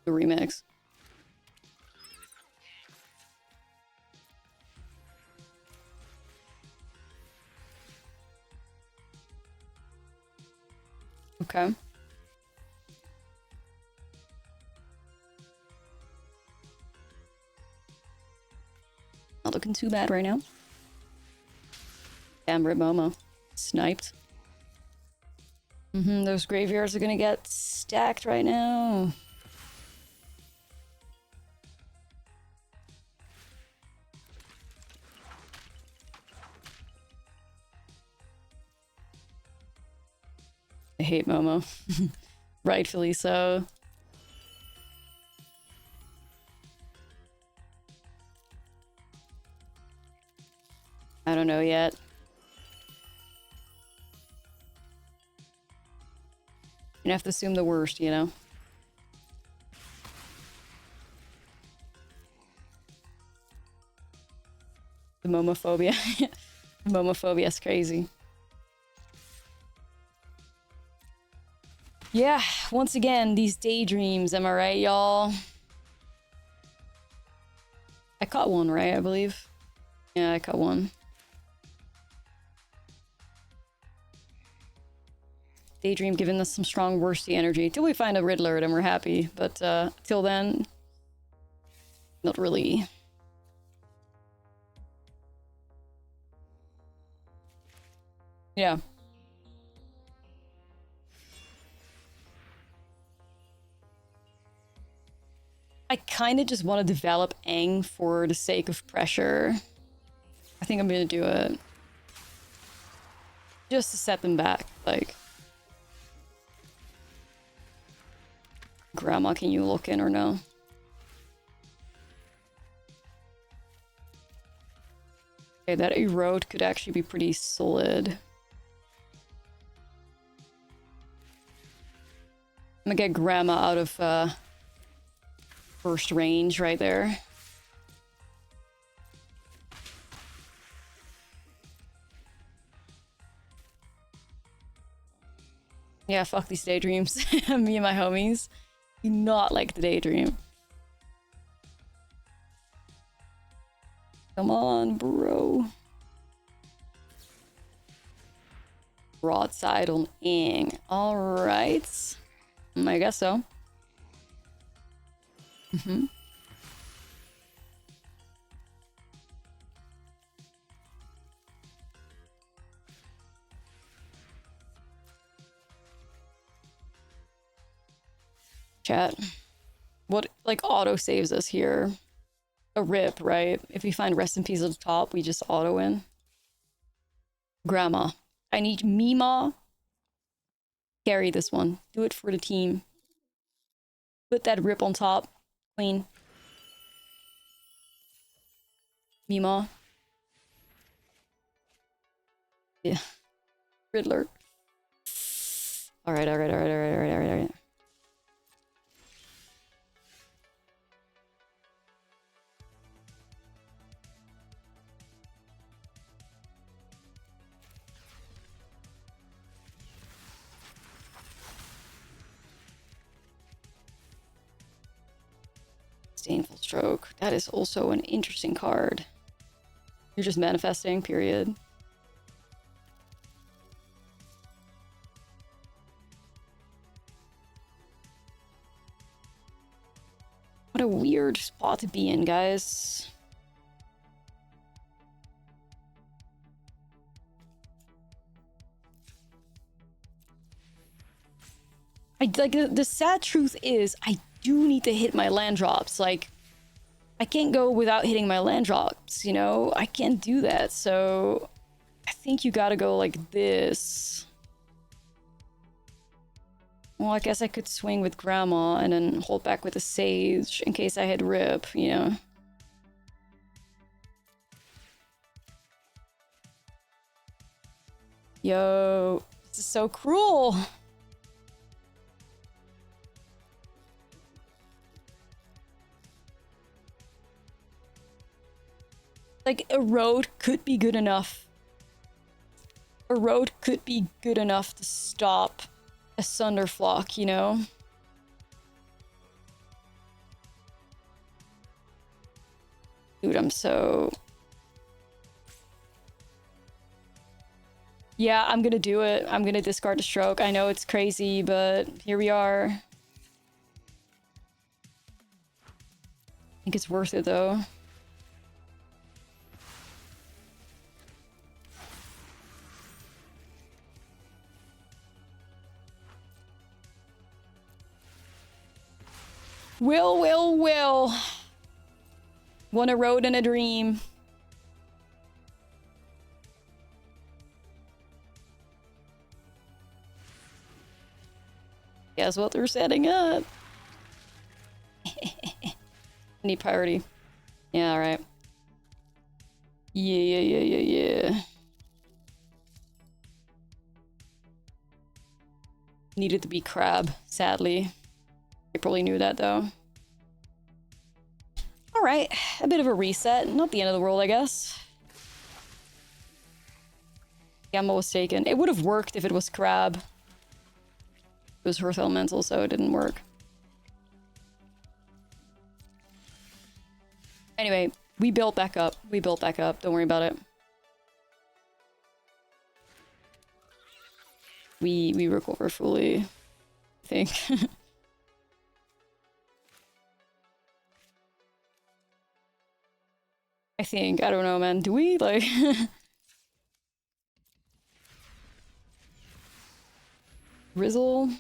The remix. Okay. Not looking too bad right now. Damn, rip Momo. Sniped. Those graveyards are gonna get stacked right now. I hate Momo. Rightfully so. I don't know yet. You have to assume the worst, you know? The Momophobia. The Momophobia is crazy. Yeah, once again, these daydreams, am I right, y'all? I caught one, right, I believe? Yeah, I caught one. Daydream giving us some strong worsty energy. Till we find a Riddler, then we're happy. But till then, not really. Yeah. I kind of just want to develop Aang for the sake of pressure. I think I'm gonna do it. Just to set them back, like... Grandma, can you look in or no? Okay, that erode could actually be pretty solid. I'm gonna get Grandma out of first range right there. Yeah, fuck these daydreams. Me and my homies do not like the daydream. Come on, bro. Broadside on Ing. Alright. I guess so. Chat. What, like, auto saves us here? A rip, right? If we find rest in peace at the top, we just auto win. Grandma. I need Mima. Carry this one. Do it for the team. Put that rip on top. Clean. Mima. Yeah. Riddler. Alright. Disdainful Stroke. That is also an interesting card. You're just manifesting, period. What a weird spot to be in, guys. Like, the sad truth is, I do need to hit my land drops. Like, I can't go without hitting my land drops, you know? I can't do that, so I think you gotta go like this. Well, I guess I could swing with Grandma and then hold back with a Sage in case I hit Rip, you know? Yo, this is so cruel. Like, a road could be good enough. A road could be good enough to stop a Sunderflock, you know? Dude, I'm so... Yeah, I'm gonna do it. I'm gonna discard the Stroke. I know it's crazy, but here we are. I think it's worth it, though. Will. Want a road and a dream. Guess what they're setting up? Need priority. Yeah, alright. Yeah. Needed to be Crab, sadly. I probably knew that, though. Alright, a bit of a reset. Not the end of the world, I guess. Gamble was taken. It would have worked if it was Crab. It was Earth Elemental, so it didn't work. Anyway, we built back up. Don't worry about it. We recover fully, I think. I don't know, man. Do we? Like... Rizzle?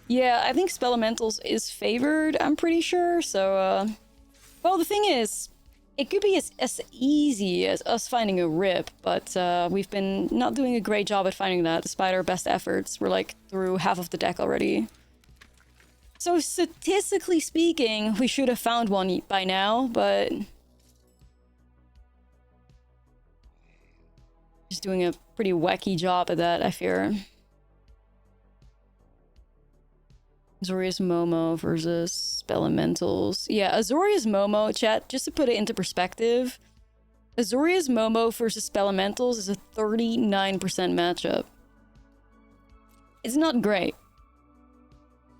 Yeah, I think Spelementals is favored, I'm pretty sure, so, well, the thing is, it could be as easy as us finding a Rip, but we've been not doing a great job at finding that, despite our best efforts. We're, like, through half of the deck already. So statistically speaking, we should have found one by now, but just doing a pretty wacky job at that, I fear. Azorius Momo versus Spelementals. Yeah, Azorius Momo, chat, just to put it into perspective, Azorius Momo versus Spelementals is a 39% matchup. It's not great.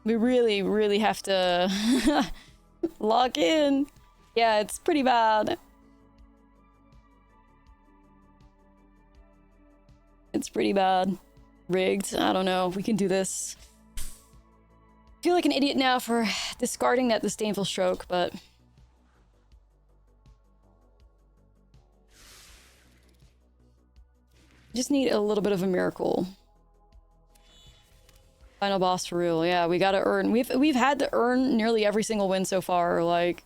We really have to lock in. Yeah, it's pretty bad. It's pretty bad. Rigged. I don't know. We can do this. I feel like an idiot now for discarding that disdainful stroke, but just need a little bit of a miracle. Final boss for real. Yeah, we gotta earn. We've had to earn nearly every single win so far. Like,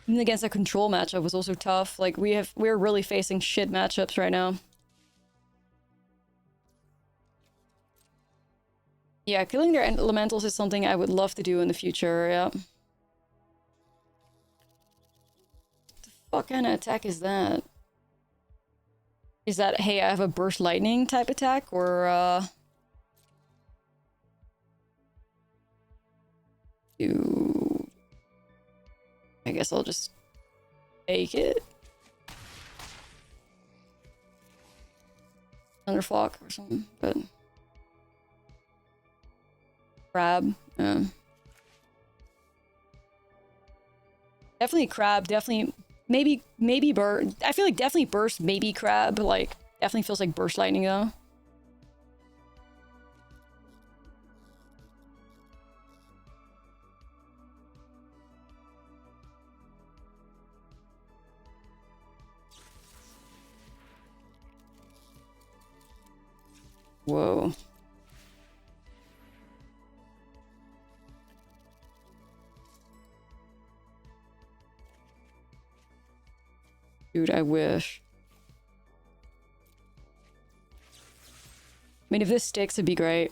even against a control matchup was also tough. Like, we're really facing shit matchups right now. Yeah, killing their elementals is something I would love to do in the future, yeah. What the fuck kind of attack is that? Is that, hey, I have a burst lightning type attack, or, I guess I'll just take it. Thunderflock or something, but... Crab, yeah. Definitely crab, definitely... Maybe burst. I feel like definitely burst, maybe crab. Like, definitely feels like burst lightning though. Whoa. Dude, I wish. I mean, if this sticks, it'd be great.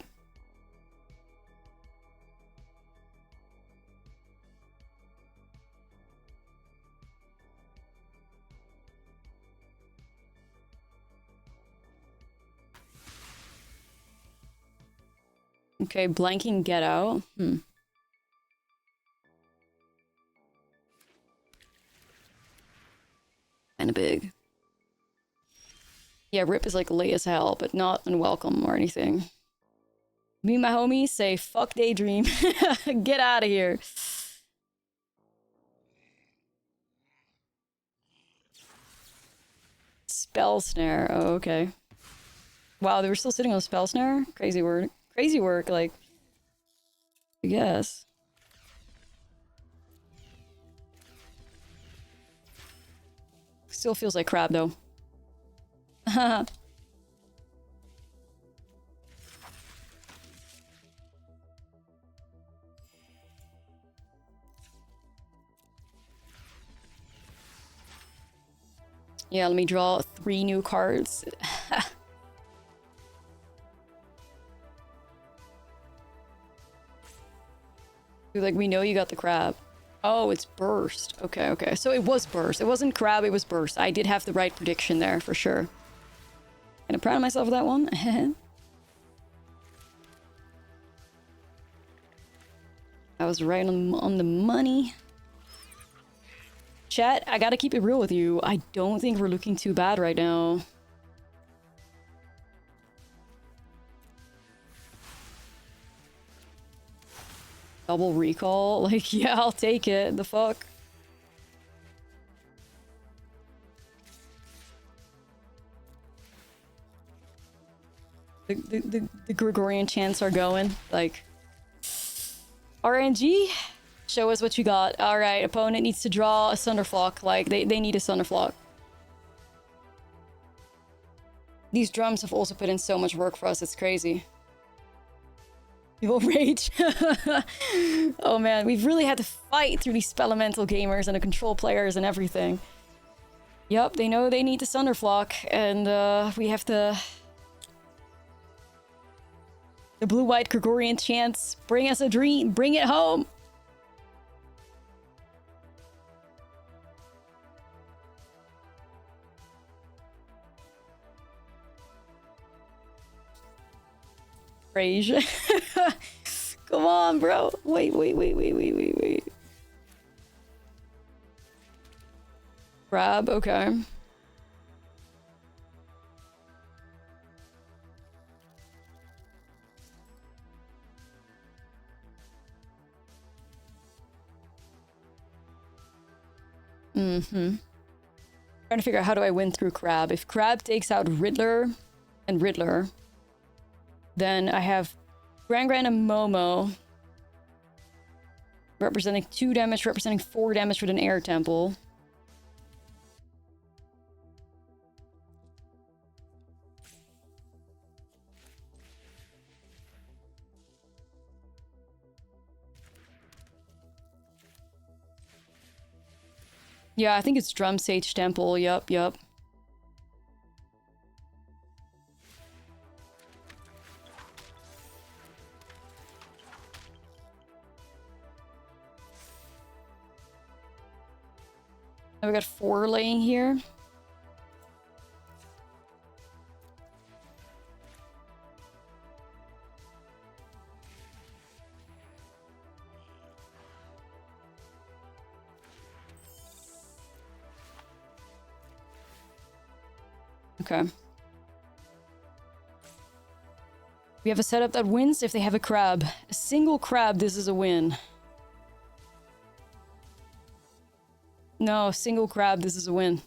Okay, blanking get out. Kinda big. Yeah, Rip is like late as hell, but not unwelcome or anything. Me and my homies say, fuck Daydream. Get out of here. Spell Snare. Oh, okay. Wow, they were still sitting on a Spell Snare? Crazy work. Crazy work, like... I guess. Still feels like crab, though. Yeah, let me draw 3 new cards. Dude, like, we know you got the crab. Oh, it's burst. Okay, okay. So it was burst. It wasn't crab, it was burst. I did have the right prediction there, for sure. And I'm proud of myself for that one. I was right on the money. Chat, I gotta keep it real with you. I don't think we're looking too bad right now. Double recall? Like, yeah, I'll take it. The fuck? The Gregorian chants are going. Like, RNG? Show us what you got. Alright, opponent needs to draw a Sunderflock. Like, they need a Sunderflock. These drums have also put in so much work for us, it's crazy. Evil Rage. Oh man, we've really had to fight through these Spelemental gamers and the control players and everything. Yup, they know they need the Sunderflock, and we have to The blue-white Gregorian chants. Bring us a dream. Bring it home. Rage. Come on, bro. Wait. Grab, okay. Trying to figure out how do I win through Crab. If Crab takes out Riddler and Riddler, then I have Gran and Momo representing 2 damage, representing 4 damage with an air temple. Yeah, I think it's Drum Sage Temple. Yup. Now we got 4 laying here. Okay. We have a setup that wins if they have a crab. A single crab, this is a win. No, single crab, this is a win.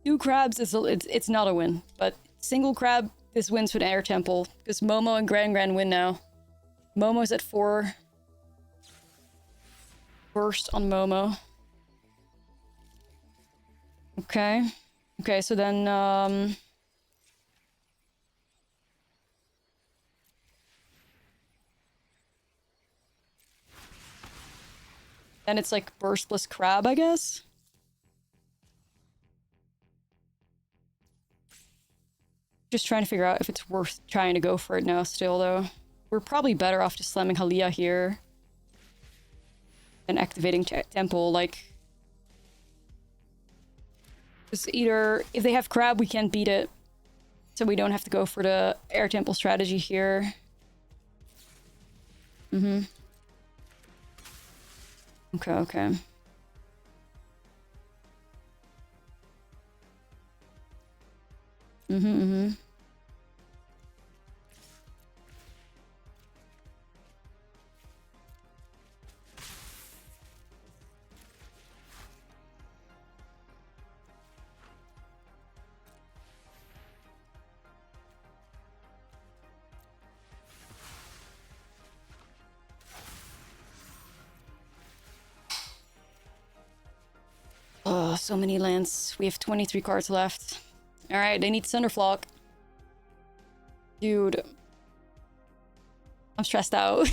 2 crabs, it's not a win. But single crab, this wins with Air Temple. Because Momo and Gran win now. Momo's at 4. Burst on Momo. Okay. Okay, so then, then it's like Burstless Crab, I guess? Just trying to figure out if it's worth trying to go for it now still, though. We're probably better off just slamming Halia here. And activating Temple, like... Because either, if they have Crab, we can't beat it. So we don't have to go for the Air Temple strategy here. Okay. Oh, so many lands. We have 23 cards left. Alright, they need Thunderflock. Dude. I'm stressed out.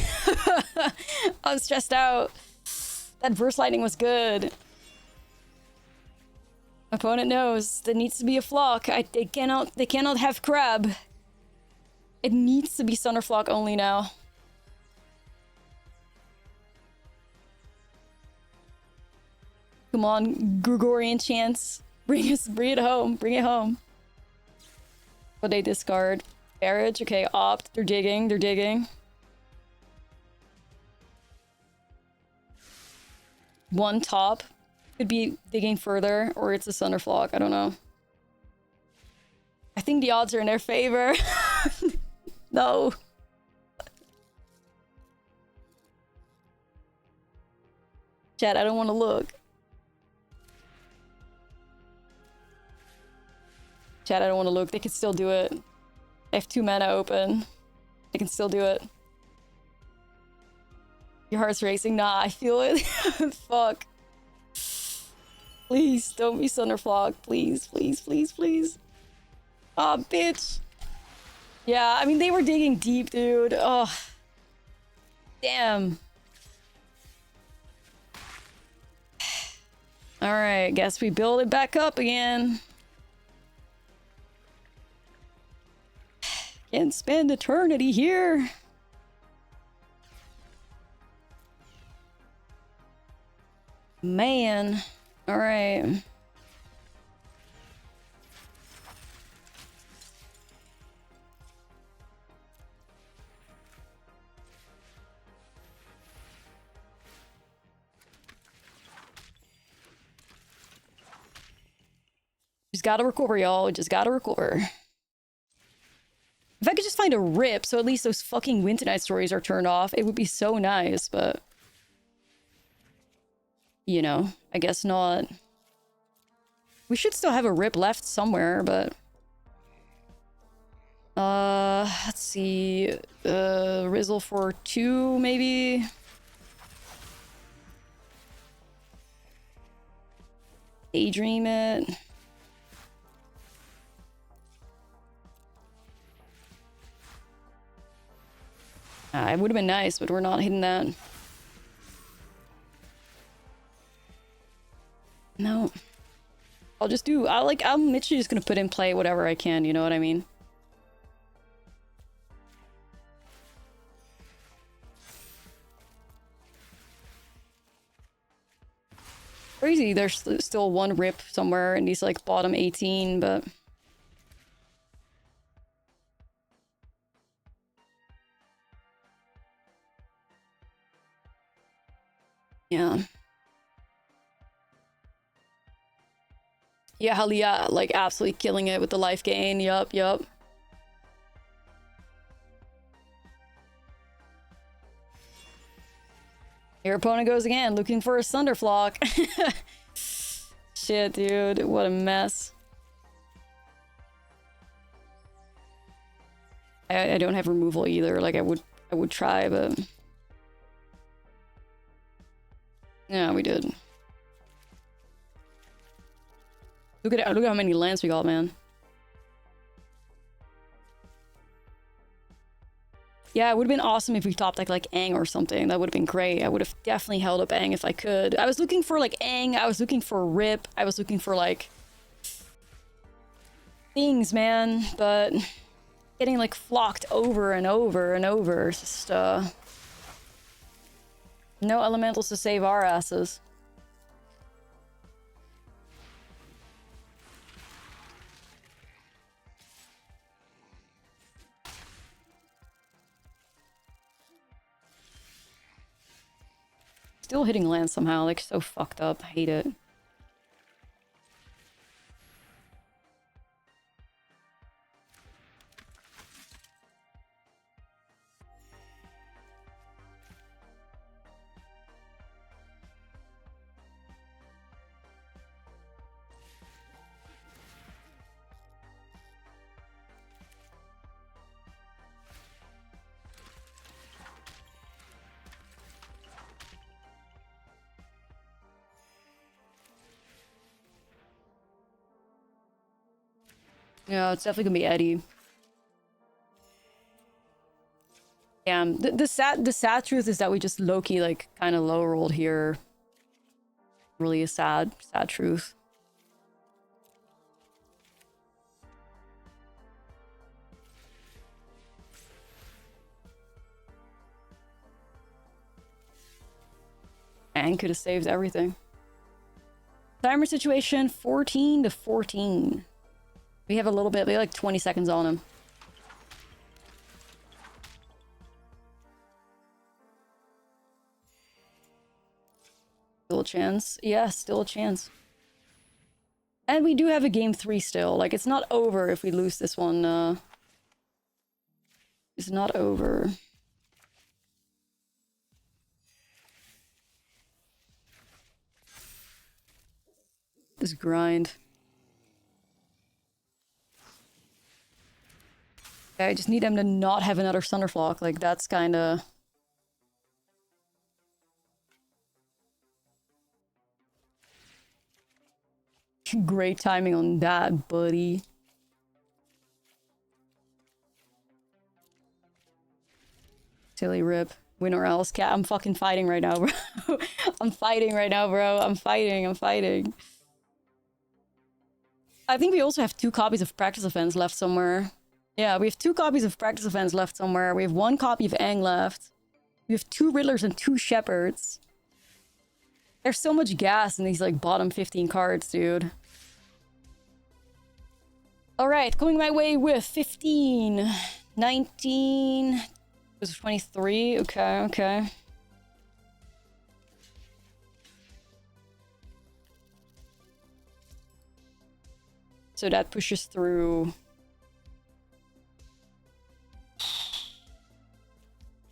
I'm stressed out. That Burst Lightning was good. Opponent knows there needs to be a flock. They cannot have Crab. It needs to be Thunderflock only now. Come on, Gregorian chants. Bring it home. Bring it home. What they discard? Barrage. Okay, opt. They're digging. One top. Could be digging further, or it's a Thunderflock. I don't know. I think the odds are in their favor. No. Chat, I don't want to look. Chat, I don't want to look. They can still do it. They have 2 mana open. They can still do it. Your heart's racing? Nah, I feel it. Fuck. Please, don't be Thunderflock. Please. Aw, bitch. Yeah, I mean, they were digging deep, dude. Oh. Damn. Alright, guess we build it back up again. can spend eternity here. Man. Alright. Just gotta recover, y'all. Just gotta recover. If I could just find a rip, so at least those fucking Winter Night stories are turned off, it would be so nice, but... You know, I guess not. We should still have a rip left somewhere, but... let's see... Rizzle for 2, maybe? Daydream it... it would have been nice, but we're not hitting that. No. I'm literally just gonna put in play whatever I can, you know what I mean? Crazy, there's still one rip somewhere in these, like, bottom 18, but... Yeah. Yeah, Halia, like, absolutely killing it with the life gain. Yup. Your opponent goes again, looking for a Thunderflock. Shit, dude. What a mess. I don't have removal either. Like, I would try, but... Yeah, we did. Look at how many lands we got, man. Yeah, it would have been awesome if we topped like Aang or something. That would have been great. I would have definitely held up Aang if I could. I was looking for like Aang. I was looking for Rip. I was looking for like things, man. But getting like flocked over and over and over. It's just no elementals to save our asses. Still hitting land somehow, like so fucked up. I hate it. Yeah, it's definitely gonna be Eddie. Damn, the sad truth is that we just low-key like kind of low rolled here. Really a sad truth. And could have saved everything. Timer situation 14 to 14. We have a little bit, we have like 20 seconds on him. Still a chance. Yeah, still a chance. And we do have a game 3 still. Like, it's not over if we lose this one. It's not over. This grind. I just need them to not have another Thunderflock. Like, that's kind of... Great timing on that, buddy. Silly Rip. Win or else. Cat, I'm fucking fighting right now, bro. I'm fighting right now, bro. I'm fighting. I think we also have 2 copies of Practice Events left somewhere. Yeah, we have 2 copies of Practice Events left somewhere. We have 1 copy of Aang left. We have 2 Riddlers and 2 Shepherds. There's so much gas in these, like, bottom 15 cards, dude. Alright, going my way with 15, 19... It was 23, okay. So that pushes through...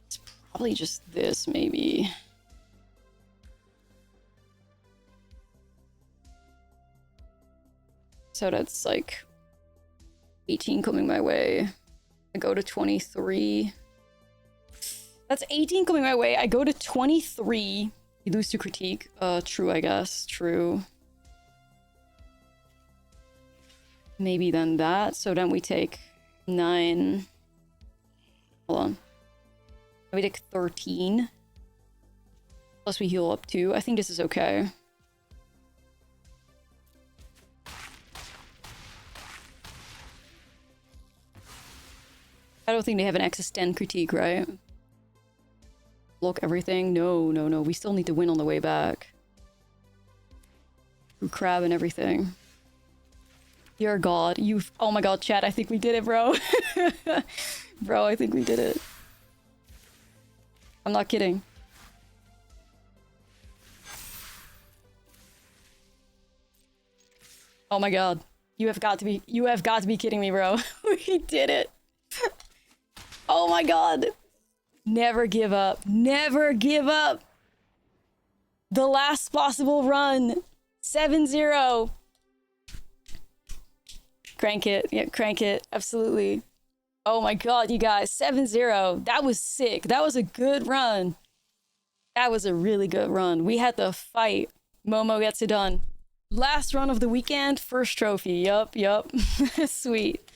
It's probably just this, maybe. So that's like 18 coming my way. I go to 23. That's 18 coming my way. I go to 23. You lose to critique. True, I guess. True. Maybe then that. So then we take 9. Hold on. We take 13. Plus we heal up 2. I think this is okay. I don't think they have an Access 10 critique, right? Block everything. No. We still need to win on the way back. Through crab and everything. Dear God, you've... Oh my God, chat, I think we did it, bro. Bro, I think we did it. I'm not kidding. Oh my God. You have got to be kidding me, bro. We did it. Oh my God. Never give up. Never give up. The last possible run. 7-0. Crank it. Yeah, crank it. Absolutely. Oh my God, you guys. 7-0. That was sick. That was a good run. That was a really good run. We had to fight. Momo gets it done. Last run of the weekend. First trophy. Yup. Sweet.